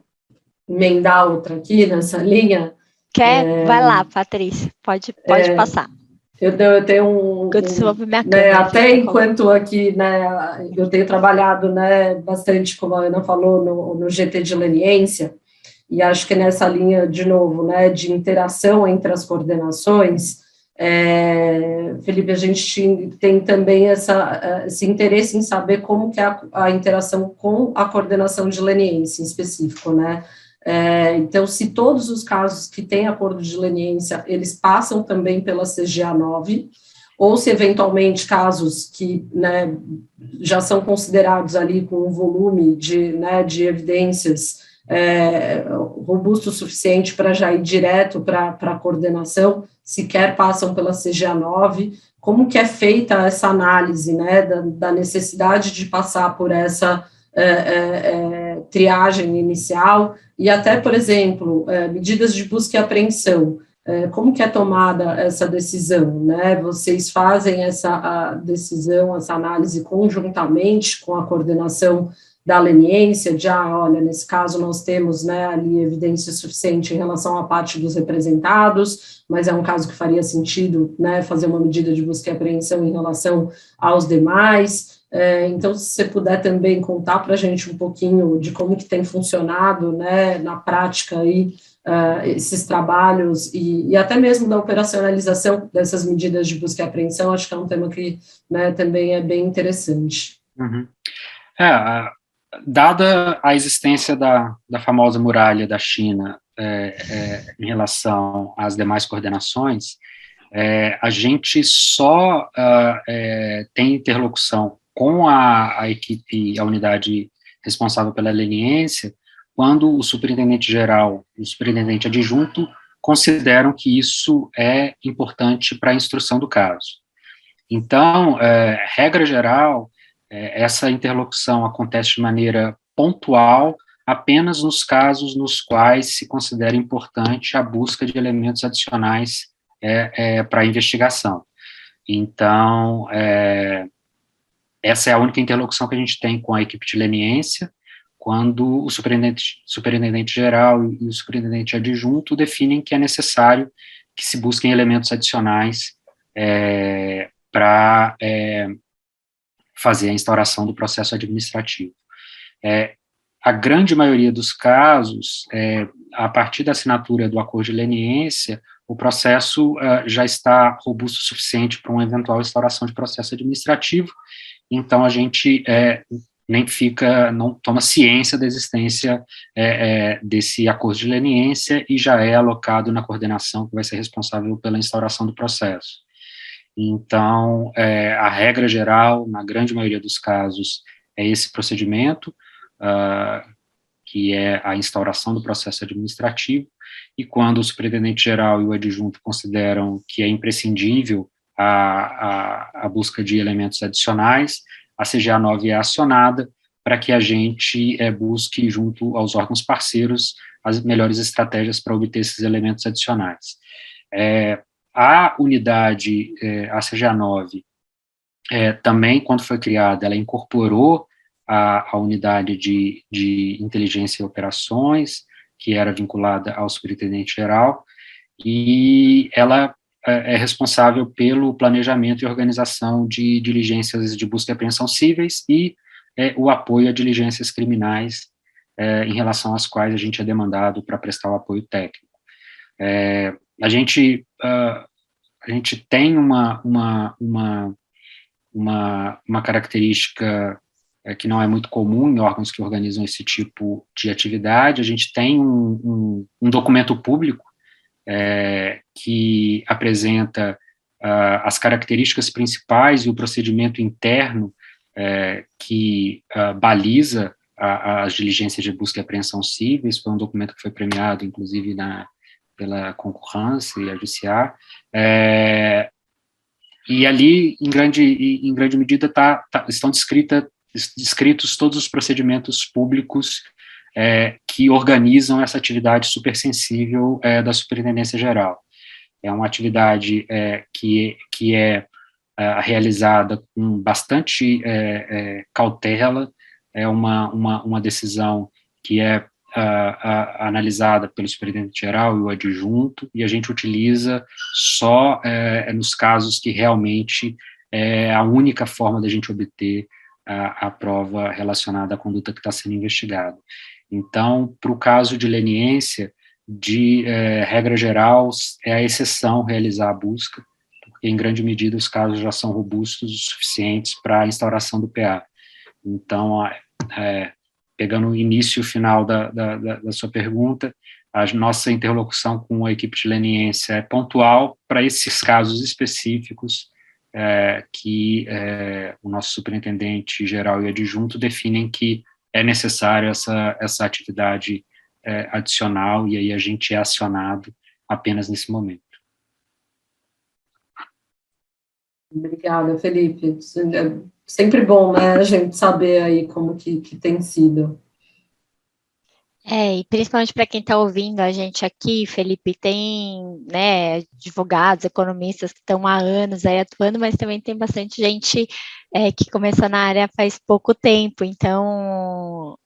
emendar outra aqui nessa linha. Vai lá, Patrícia, pode passar. Eu tenho né, até enquanto aqui, né, eu tenho trabalhado, né, bastante, como a Ana falou, no GT de leniência, e acho que nessa linha, de novo, né, de interação entre as coordenações, Felipe, a gente tem também esse interesse em saber como que é a interação com a coordenação de leniência em específico, né? Então, se todos os casos que têm acordo de leniência, eles passam também pela CGA 9, ou se eventualmente casos que, né, já são considerados ali com um volume de evidências robusto o suficiente para já ir direto para a coordenação, sequer passam pela CGA 9, como que é feita essa análise, né, da necessidade de passar por essa triagem inicial, e até, por exemplo, medidas de busca e apreensão, como que é tomada essa decisão, né? Vocês fazem essa decisão, essa análise conjuntamente com a coordenação da leniência, olha, nesse caso nós temos, né, ali evidência suficiente em relação à parte dos representados, mas é um caso que faria sentido, né, fazer uma medida de busca e apreensão em relação aos demais. Então, se você puder também contar para a gente um pouquinho de como que tem funcionado, né, na prática aí, esses trabalhos e até mesmo da operacionalização dessas medidas de busca e apreensão, acho que é um tema que, né, também é bem interessante. Uhum. Dada a existência da famosa muralha da China em relação às demais coordenações, a gente só tem interlocução com a equipe, a unidade responsável pela leniência, quando o superintendente-geral e o superintendente adjunto consideram que isso é importante para a instrução do caso. Então, regra geral, essa interlocução acontece de maneira pontual, apenas nos casos nos quais se considera importante a busca de elementos adicionais para a investigação. Então, essa é a única interlocução que a gente tem com a equipe de leniência, quando o superintendente-geral e o superintendente adjunto definem que é necessário que se busquem elementos adicionais para fazer a instauração do processo administrativo. A grande maioria dos casos, a partir da assinatura do acordo de leniência, o processo já está robusto o suficiente para uma eventual instauração de processo administrativo, então a gente não toma ciência da existência desse acordo de leniência e já é alocado na coordenação que vai ser responsável pela instauração do processo. Então, a regra geral, na grande maioria dos casos, é esse procedimento, que é a instauração do processo administrativo, e quando o superintendente-geral e o adjunto consideram que é imprescindível a busca de elementos adicionais, a CGA 9 é acionada para que a gente busque, junto aos órgãos parceiros, as melhores estratégias para obter esses elementos adicionais. A unidade, a CGA 9, também, quando foi criada, ela incorporou a unidade de inteligência e operações, que era vinculada ao superintendente-geral, e ela é responsável pelo planejamento e organização de diligências de busca e apreensão cíveis e o apoio a diligências criminais, em relação às quais a gente é demandado para prestar o apoio técnico. A gente tem uma característica que não é muito comum em órgãos que organizam esse tipo de atividade. A gente tem um documento público que apresenta as características principais e o procedimento interno que baliza as diligências de busca e apreensão cíveis. Foi um documento que foi premiado, inclusive, pela concorrência e a JCA, e ali, em grande medida, estão descritos todos os procedimentos públicos que organizam essa atividade supersensível da Superintendência Geral. É uma atividade que é realizada com bastante cautela, é uma decisão que é analisada pelo superintendente-geral e o adjunto, e a gente utiliza só nos casos que realmente é a única forma da gente obter a prova relacionada à conduta que está sendo investigada. Então, para o caso de leniência, de regra geral, é a exceção realizar a busca, porque em grande medida os casos já são robustos o suficientes para a instauração do PA. Então, pegando o início e o final da sua pergunta, a nossa interlocução com a equipe de leniência é pontual para esses casos específicos que o nosso superintendente geral e adjunto definem que é necessário essa atividade adicional, e aí a gente é acionado apenas nesse momento. Obrigada, Felipe. É sempre bom, né, a gente saber aí como que tem sido. E principalmente para quem está ouvindo a gente aqui, Felipe, tem, né, advogados, economistas que estão há anos aí atuando, mas também tem bastante gente que começou na área faz pouco tempo, então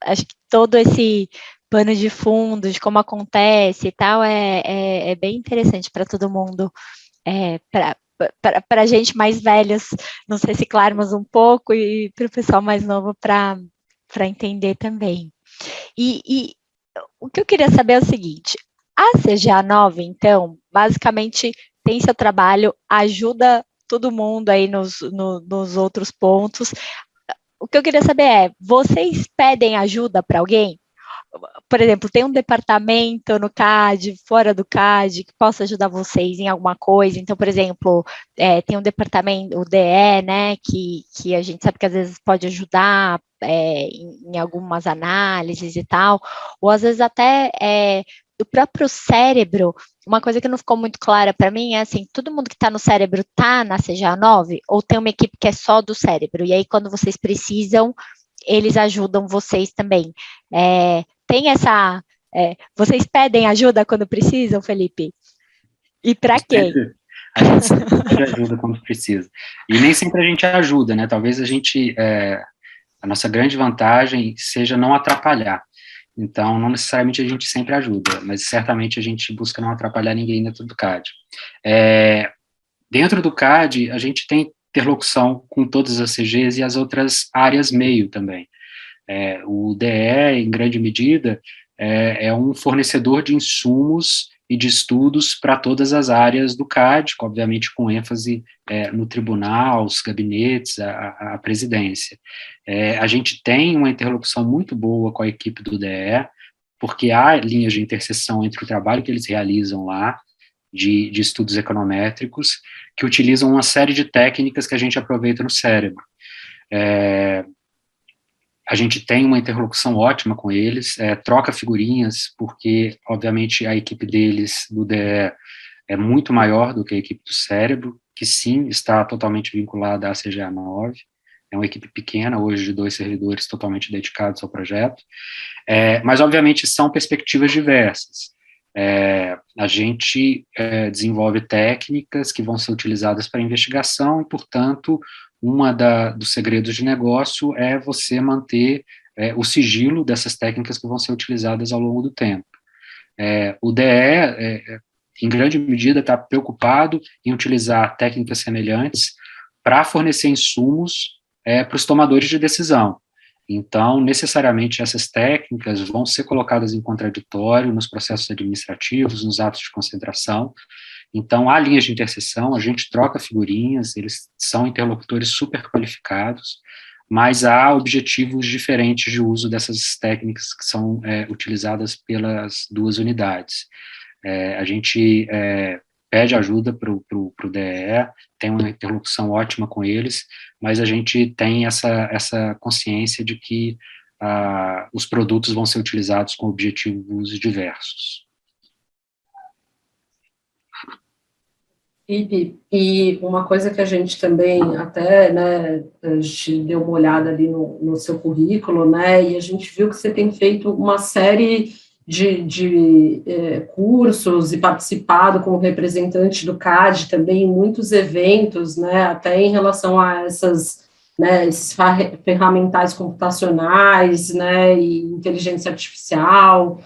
acho que todo esse pano de fundo, de como acontece e tal, é bem interessante para todo mundo, para a gente mais velhos nos reciclarmos um pouco e para o pessoal mais novo para entender também. E o que eu queria saber é o seguinte, a CGA 9, então, basicamente tem seu trabalho, ajuda todo mundo aí nos outros pontos. O que eu queria saber é, vocês pedem ajuda para alguém? Por exemplo, tem um departamento no CAD, fora do CAD, que possa ajudar vocês em alguma coisa. Então, por exemplo, tem um departamento, o DE, né, que a gente sabe que às vezes pode ajudar em algumas análises e tal, ou às vezes até do próprio cérebro. Uma coisa que não ficou muito clara para mim é assim, todo mundo que está no cérebro está na CGA 9, ou tem uma equipe que é só do cérebro? E aí, quando vocês precisam, eles ajudam vocês também. Tem essa... vocês pedem ajuda quando precisam, Felipe? E para quem? A gente sempre pede ajuda quando precisa. E nem sempre a gente ajuda, né? Talvez a nossa grande vantagem seja não atrapalhar. Então, não necessariamente a gente sempre ajuda, mas certamente a gente busca não atrapalhar ninguém dentro do CAD. Dentro do CAD, a gente tem interlocução com todas as CGs e as outras áreas meio também. O DE, em grande medida, é um fornecedor de insumos e de estudos para todas as áreas do CAD, obviamente com ênfase no tribunal, os gabinetes, a presidência. A gente tem uma interlocução muito boa com a equipe do DE, porque há linhas de interseção entre o trabalho que eles realizam lá, de estudos econométricos, que utilizam uma série de técnicas que a gente aproveita no cérebro. A gente tem uma interlocução ótima com eles, troca figurinhas, porque, obviamente, a equipe deles, do DE, é muito maior do que a equipe do cérebro, que sim, está totalmente vinculada à CGA 9, é uma equipe pequena, hoje de 2 servidores totalmente dedicados ao projeto, mas, obviamente, são perspectivas diversas. A gente desenvolve técnicas que vão ser utilizadas para investigação e, portanto, dos segredos de negócio é você manter o sigilo dessas técnicas que vão ser utilizadas ao longo do tempo. O DE, em grande medida, está preocupado em utilizar técnicas semelhantes para fornecer insumos para os tomadores de decisão. Então, necessariamente, essas técnicas vão ser colocadas em contraditório nos processos administrativos, nos atos de concentração. Então, há linhas de interseção, a gente troca figurinhas, eles são interlocutores super qualificados, mas há objetivos diferentes de uso dessas técnicas que são utilizadas pelas duas unidades. A gente pede ajuda para o DE, tem uma interlocução ótima com eles, mas a gente tem essa consciência de que os produtos vão ser utilizados com objetivos diversos. E uma coisa que a gente também até, né, a gente deu uma olhada ali no seu currículo, né, e a gente viu que você tem feito uma série cursos e participado como representante do CAD também em muitos eventos, né, até em relação a esses ferramentais computacionais, né, e inteligência artificial.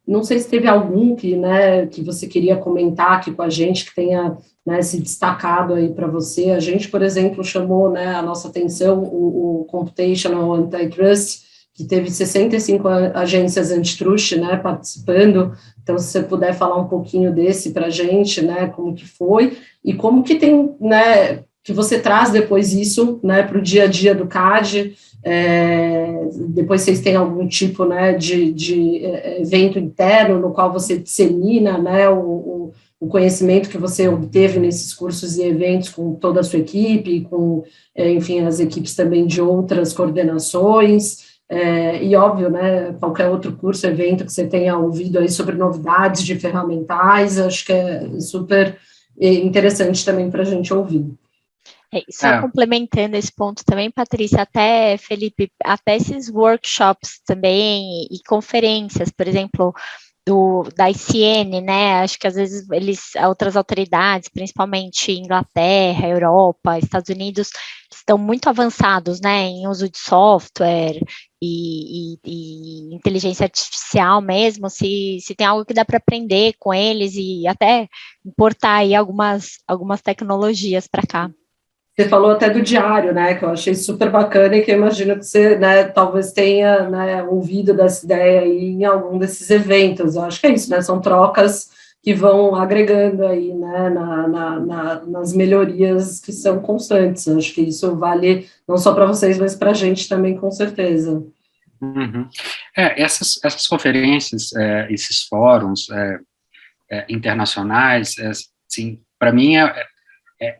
Não sei se teve algum que você queria comentar aqui com a gente, que tenha, né, se destacado aí para você. A gente, por exemplo, chamou, né, a nossa atenção o Computational Antitrust, que teve 65 agências antitrust, né, participando. Então, se você puder falar um pouquinho desse para a gente, né, como que foi, e como que tem, né, que você traz depois isso, né, para o dia a dia do CAD. Depois vocês têm algum tipo, né, de evento interno no qual você dissemina, né, o conhecimento que você obteve nesses cursos e eventos com toda a sua equipe, com, enfim, as equipes também de outras coordenações, e óbvio, né, qualquer outro curso, evento que você tenha ouvido aí sobre novidades de ferramentais, acho que é super interessante também para a gente ouvir. Só complementando esse ponto também, Patrícia, até, Felipe, até esses workshops também e conferências, por exemplo, da ICN, né, acho que às vezes outras autoridades, principalmente Inglaterra, Europa, Estados Unidos, estão muito avançados, né, em uso de software e inteligência artificial mesmo, se tem algo que dá para aprender com eles e até importar aí algumas tecnologias para cá. Você falou até do diário, né, que eu achei super bacana e que eu imagino que você, né, talvez tenha, né, ouvido dessa ideia aí em algum desses eventos. Eu acho que é isso, né, são trocas que vão agregando aí, né, nas melhorias que são constantes. Eu acho que isso vale não só para vocês, mas para a gente também, com certeza. Uhum. Essas conferências, esses fóruns internacionais, assim, para mim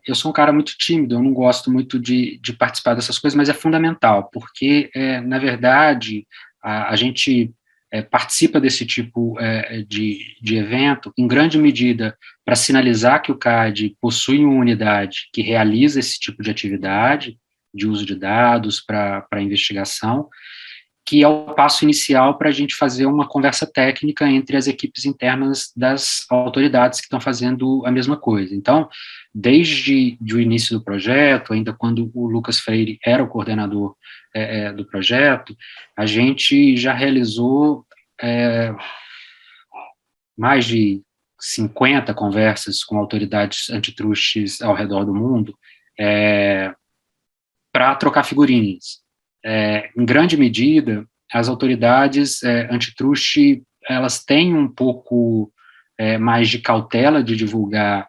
eu sou um cara muito tímido, eu não gosto muito de participar dessas coisas, mas é fundamental, porque, na verdade, a gente participa desse tipo de evento, em grande medida, para sinalizar que o CAD possui uma unidade que realiza esse tipo de atividade, de uso de dados para investigação, que é o passo inicial para a gente fazer uma conversa técnica entre as equipes internas das autoridades que estão fazendo a mesma coisa. Então, desde o início do projeto, ainda quando o Lucas Freire era o coordenador do projeto, a gente já realizou mais de 50 conversas com autoridades antitrustes ao redor do mundo para trocar figurinhas. Em grande medida, as autoridades antitruste, elas têm um pouco mais de cautela de divulgar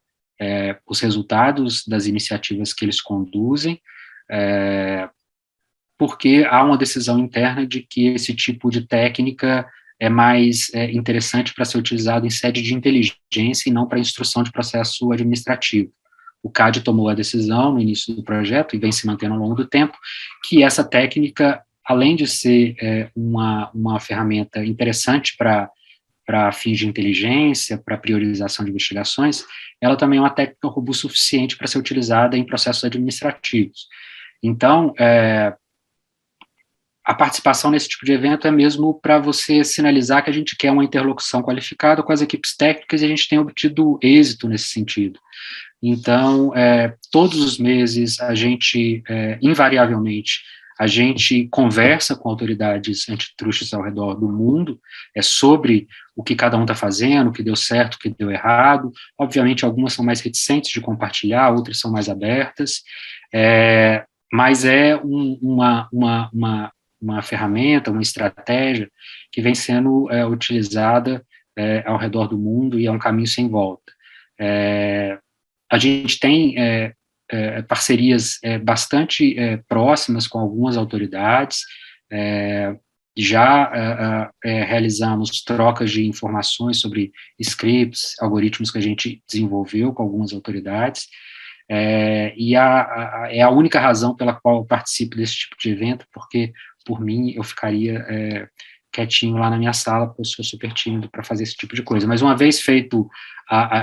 os resultados das iniciativas que eles conduzem, porque há uma decisão interna de que esse tipo de técnica é mais interessante para ser utilizado em sede de inteligência e não para instrução de processo administrativo. O CAD tomou a decisão no início do projeto, e vem se mantendo ao longo do tempo, que essa técnica, além de ser uma ferramenta interessante para fins de inteligência, para priorização de investigações, ela também é uma técnica robusta o suficiente para ser utilizada em processos administrativos. Então, a participação nesse tipo de evento é mesmo para você sinalizar que a gente quer uma interlocução qualificada com as equipes técnicas, e a gente tem obtido êxito nesse sentido. Então, todos os meses, a gente, invariavelmente, a gente conversa com autoridades antitrustes ao redor do mundo sobre o que cada um está fazendo, o que deu certo, o que deu errado. Obviamente, algumas são mais reticentes de compartilhar, outras são mais abertas, mas é uma ferramenta, uma estratégia que vem sendo utilizada ao redor do mundo, e é um caminho sem volta. A gente tem parcerias bastante próximas com algumas autoridades, já realizamos trocas de informações sobre scripts, algoritmos que a gente desenvolveu com algumas autoridades, e é a única razão pela qual eu participo desse tipo de evento, porque, por mim, eu ficaria quietinho lá na minha sala, porque eu sou super tímido para fazer esse tipo de coisa. Mas uma vez feito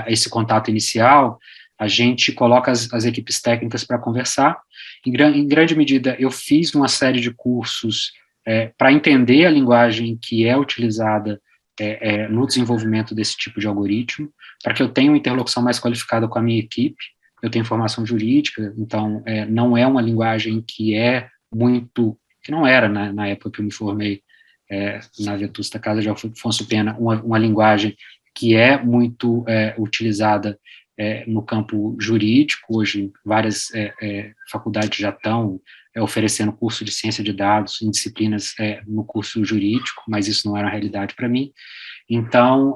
esse contato inicial, a gente coloca as equipes técnicas para conversar. Em grande medida, eu fiz uma série de cursos para entender a linguagem que é utilizada no desenvolvimento desse tipo de algoritmo, para que eu tenha uma interlocução mais qualificada com a minha equipe. Eu tenho formação jurídica, então não é uma linguagem que que não era na época que eu me formei na Vetusta Casa de Afonso Pena, uma linguagem que é muito utilizada no campo jurídico. Hoje várias faculdades já estão oferecendo curso de ciência de dados em disciplinas no curso jurídico, mas isso não era a realidade para mim. Então,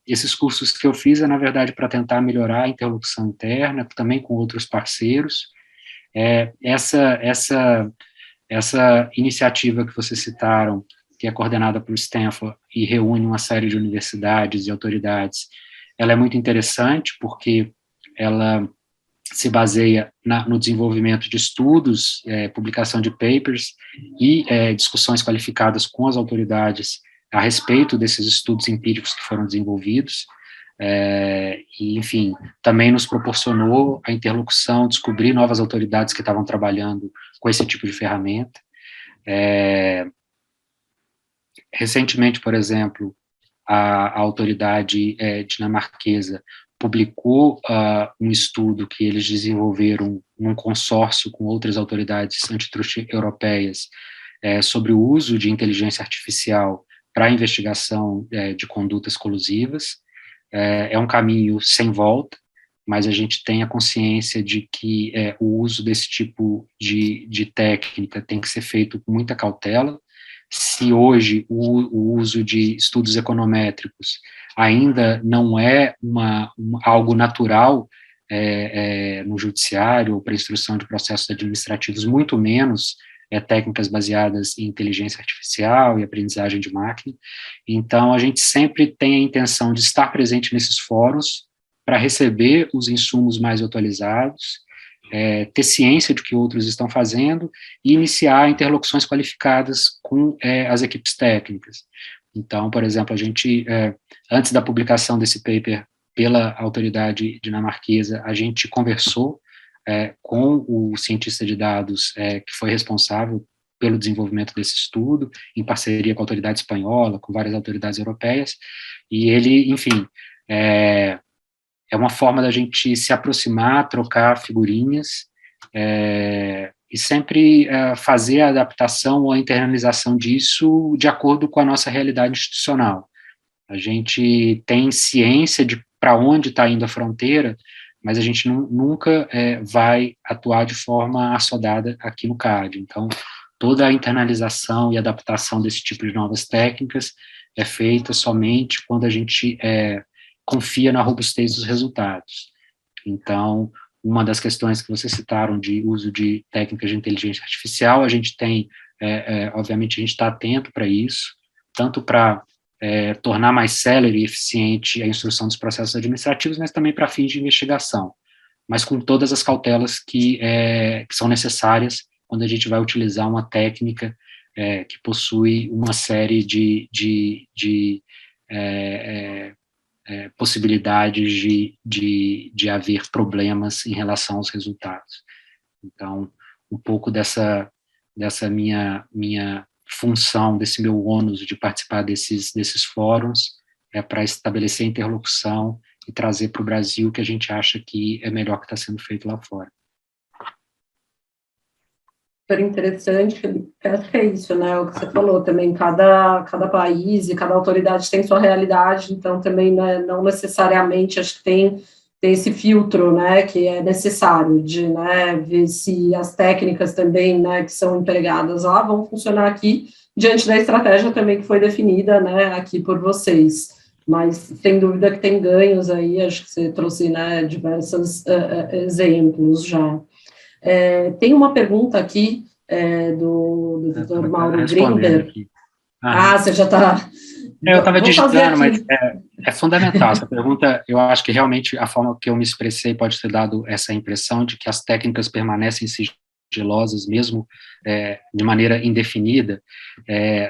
esses cursos que eu fiz na verdade, para tentar melhorar a interlocução interna, também com outros parceiros. Essa iniciativa que vocês citaram, que é coordenada por Stanford e reúne uma série de universidades e autoridades, ela é muito interessante, porque ela se baseia no desenvolvimento de estudos, publicação de papers e discussões qualificadas com as autoridades a respeito desses estudos empíricos que foram desenvolvidos, e, enfim, também nos proporcionou a interlocução, descobrir novas autoridades que estavam trabalhando com esse tipo de ferramenta. Recentemente, por exemplo, a autoridade dinamarquesa publicou um estudo que eles desenvolveram num consórcio com outras autoridades antitruste europeias sobre o uso de inteligência artificial para a investigação de condutas colusivas. É um caminho sem volta, mas a gente tem a consciência de que o uso desse tipo de técnica tem que ser feito com muita cautela. Se hoje o uso de estudos econométricos ainda não é algo natural no judiciário ou para instrução de processos administrativos, muito menos técnicas baseadas em inteligência artificial e aprendizagem de máquina. Então, a gente sempre tem a intenção de estar presente nesses fóruns para receber os insumos mais atualizados, ter ciência de que outros estão fazendo e iniciar interlocuções qualificadas com as equipes técnicas. Então, por exemplo, a gente, antes da publicação desse paper pela autoridade dinamarquesa, a gente conversou com o cientista de dados que foi responsável pelo desenvolvimento desse estudo, em parceria com a autoridade espanhola, com várias autoridades europeias, e ele, enfim, é uma forma da gente se aproximar, trocar figurinhas, e sempre fazer a adaptação ou a internalização disso de acordo com a nossa realidade institucional. A gente tem ciência de para onde está indo a fronteira, mas a gente nunca vai atuar de forma assodada aqui no CAD. Então, toda a internalização e adaptação desse tipo de novas técnicas é feita somente quando a gente confia na robustez dos resultados. Então, uma das questões que vocês citaram de uso de técnicas de inteligência artificial, a gente tem, obviamente, a gente está atento para isso, tanto para tornar mais célere e eficiente a instrução dos processos administrativos, mas também para fins de investigação, mas com todas as cautelas que são necessárias quando a gente vai utilizar uma técnica que possui uma série de possibilidades de haver problemas em relação aos resultados. Então, um pouco dessa minha função, desse meu ônus de participar desses fóruns, para estabelecer interlocução e trazer para o Brasil o que a gente acha que é melhor que está sendo feito lá fora. Super interessante, acho que é isso, né, o que você falou também, cada país e cada autoridade tem sua realidade, então também, né, não necessariamente, acho que tem esse filtro, né, que é necessário de, né, ver se as técnicas também, né, que são empregadas lá vão funcionar aqui, diante da estratégia também que foi definida, né, aqui por vocês, mas sem dúvida que tem ganhos aí, acho que você trouxe, né, diversos exemplos já. Tem uma pergunta aqui do Dr. Mauro Grimber. Você já está... Eu estava digitando, mas é fundamental essa pergunta. Eu acho que realmente a forma que eu me expressei pode ter dado essa impressão de que as técnicas permanecem sigilosas mesmo de maneira indefinida.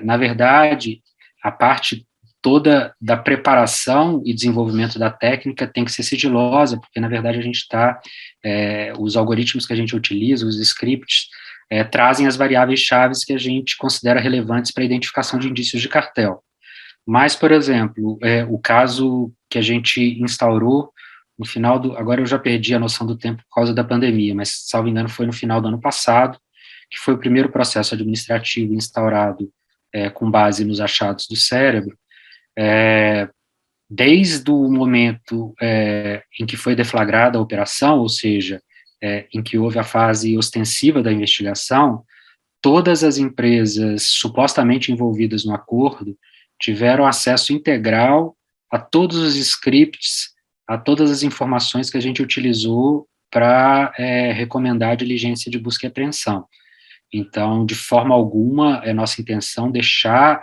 Na verdade, a parte toda da preparação e desenvolvimento da técnica tem que ser sigilosa, porque, na verdade, a gente está... os algoritmos que a gente utiliza, os scripts, trazem as variáveis chaves que a gente considera relevantes para a identificação de indícios de cartel. Mas, por exemplo, o caso que a gente instaurou no final agora eu já perdi a noção do tempo por causa da pandemia, mas, salvo engano, foi no final do ano passado, que foi o primeiro processo administrativo instaurado com base nos achados do cérebro, desde o momento em que foi deflagrada a operação, ou seja, em que houve a fase ostensiva da investigação, todas as empresas supostamente envolvidas no acordo tiveram acesso integral a todos os scripts, a todas as informações que a gente utilizou para recomendar a diligência de busca e apreensão. Então, de forma alguma, é nossa intenção deixar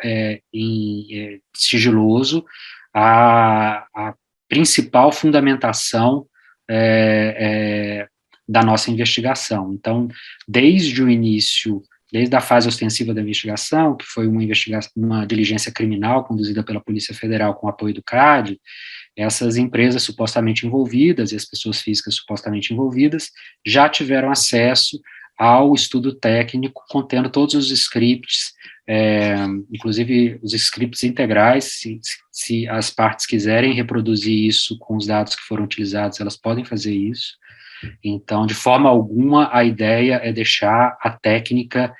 sigiloso a principal fundamentação da nossa investigação. Então, desde o início, desde a fase ostensiva da investigação, que foi uma diligência criminal conduzida pela Polícia Federal com apoio do CAD, essas empresas supostamente envolvidas e as pessoas físicas supostamente envolvidas já tiveram acesso ao estudo técnico contendo todos os scripts, inclusive os scripts integrais, se as partes quiserem reproduzir isso com os dados que foram utilizados, elas podem fazer isso. Então, de forma alguma, a ideia é deixar a técnica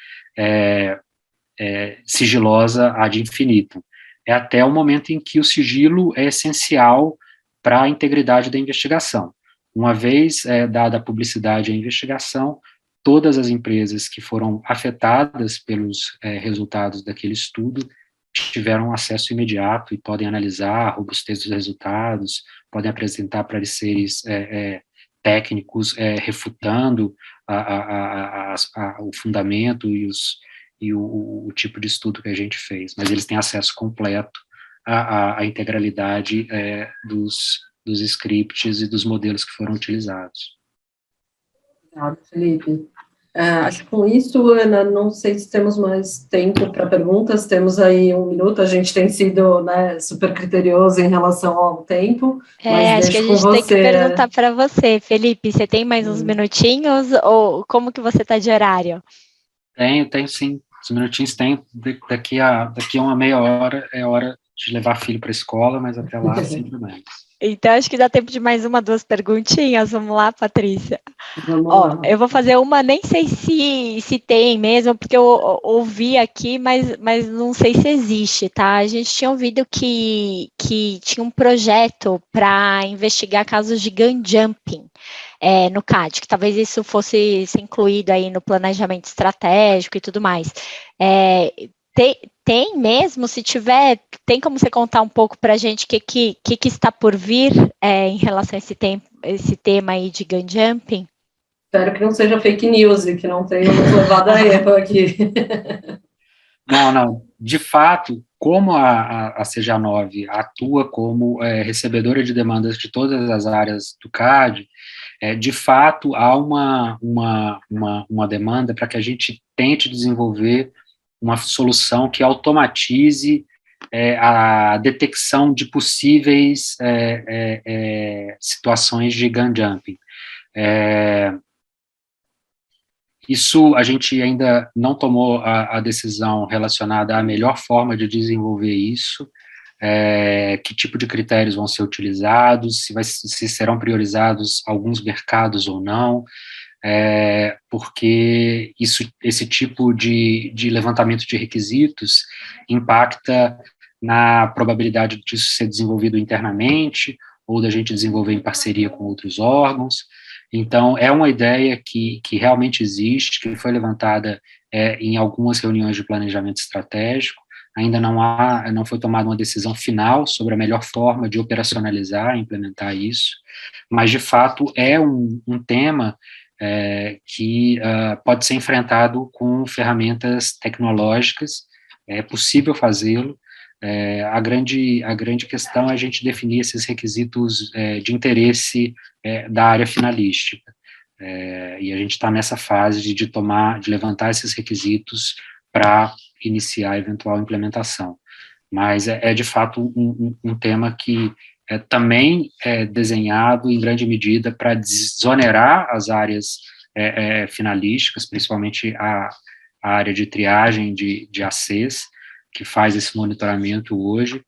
sigilosa ad infinitum. É até o momento em que o sigilo é essencial para a integridade da investigação. Uma vez dada a publicidade à investigação, todas as empresas que foram afetadas pelos resultados daquele estudo tiveram acesso imediato e podem analisar a robustez dos resultados, podem apresentar pareceres técnicos refutando o fundamento e o tipo de estudo que a gente fez, mas eles têm acesso completo à integralidade dos scripts e dos modelos que foram utilizados. Obrigada, Felipe. Acho que com isso, Ana, não sei se temos mais tempo para perguntas, temos aí 1 minuto, a gente tem sido super criterioso em relação ao tempo, mas acho que a gente tem que perguntar para você, Felipe, você tem mais uns minutinhos, ou como que você está de horário? Tenho sim, os minutinhos tenho, daqui a uma meia hora é hora de levar filho para a escola, mas até lá sempre mais. Então, acho que dá tempo de mais 1, 2 perguntinhas. Vamos lá, Patrícia. Ó, eu vou fazer uma, nem sei se tem mesmo, porque eu ouvi aqui, mas não sei se existe, tá? A gente tinha ouvido que tinha um projeto para investigar casos de gun jumping no CAD, que talvez isso fosse ser incluído aí no planejamento estratégico e tudo mais. Tem mesmo? Se tiver, tem como você contar um pouco para a gente o que está por vir em relação a esse tema aí de gun jumping? Espero que não seja fake news e que não tenha nos levado a erro aqui. Não. De fato, como a CJ9 atua como recebedora de demandas de todas as áreas do CAD, de fato, há uma demanda para que a gente tente desenvolver uma solução que automatize a detecção de possíveis situações de gun jumping. Isso, a gente ainda não tomou a decisão relacionada à melhor forma de desenvolver isso, que tipo de critérios vão ser utilizados, se serão priorizados alguns mercados ou não, porque esse tipo de levantamento de requisitos impacta na probabilidade disso ser desenvolvido internamente, ou da gente desenvolver em parceria com outros órgãos. Então, é uma ideia que realmente existe, que foi levantada em algumas reuniões de planejamento estratégico. Ainda não foi tomada uma decisão final sobre a melhor forma de operacionalizar e implementar isso, mas, de fato, é um tema que pode ser enfrentado com ferramentas tecnológicas, é possível fazê-lo. A grande questão é a gente definir esses requisitos de interesse da área finalística, e a gente está nessa fase de levantar esses requisitos para iniciar a eventual implementação, mas de fato um tema que também é desenhado em grande medida para desonerar as áreas finalísticas, principalmente a área de triagem de ACs, que faz esse monitoramento hoje,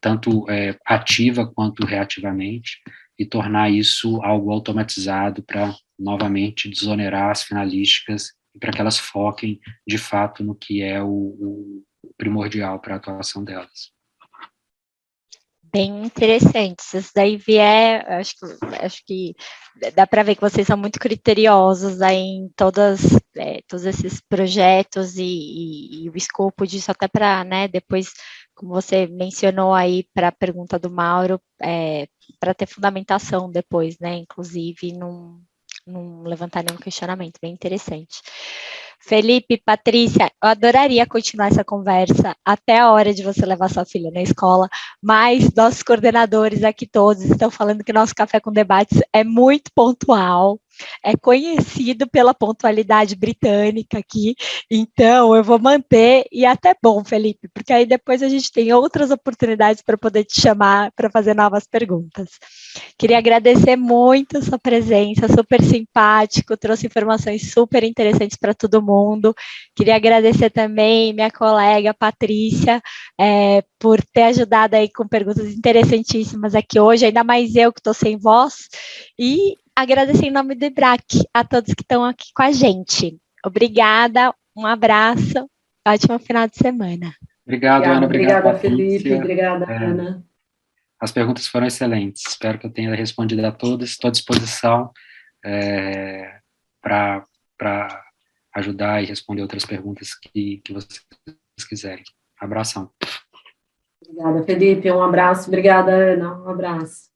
tanto ativa quanto reativamente, e tornar isso algo automatizado para, novamente, desonerar as finalísticas e para que elas foquem, de fato, no que é o primordial para a atuação delas. Bem interessante. Se isso daí vier, acho que dá para ver que vocês são muito criteriosos aí em todos esses projetos e o escopo disso, até para, né, depois, como você mencionou aí para a pergunta do Mauro, para ter fundamentação depois, né, inclusive não levantar nenhum questionamento, bem interessante. Felipe, Patrícia, eu adoraria continuar essa conversa até a hora de você levar sua filha na escola, mas nossos coordenadores aqui todos estão falando que nosso Café com Debates é muito pontual, é conhecido pela pontualidade britânica aqui, então eu vou manter, e até bom, Felipe, porque aí depois a gente tem outras oportunidades para poder te chamar para fazer novas perguntas. Queria agradecer muito a sua presença, super simpático, trouxe informações super interessantes para todo mundo. Queria agradecer também minha colega Patrícia, por ter ajudado aí com perguntas interessantíssimas aqui hoje, ainda mais eu que estou sem voz, e agradecer em nome do IBRAC a todos que estão aqui com a gente. Obrigada, um abraço, ótimo final de semana. Obrigado, Ana. Obrigada, Felipe. Obrigada, Ana. As perguntas foram excelentes. Espero que eu tenha respondido a todas. Estou à disposição para ajudar e responder outras perguntas que vocês quiserem. Abração. Obrigada, Felipe. Um abraço. Obrigada, Ana. Um abraço.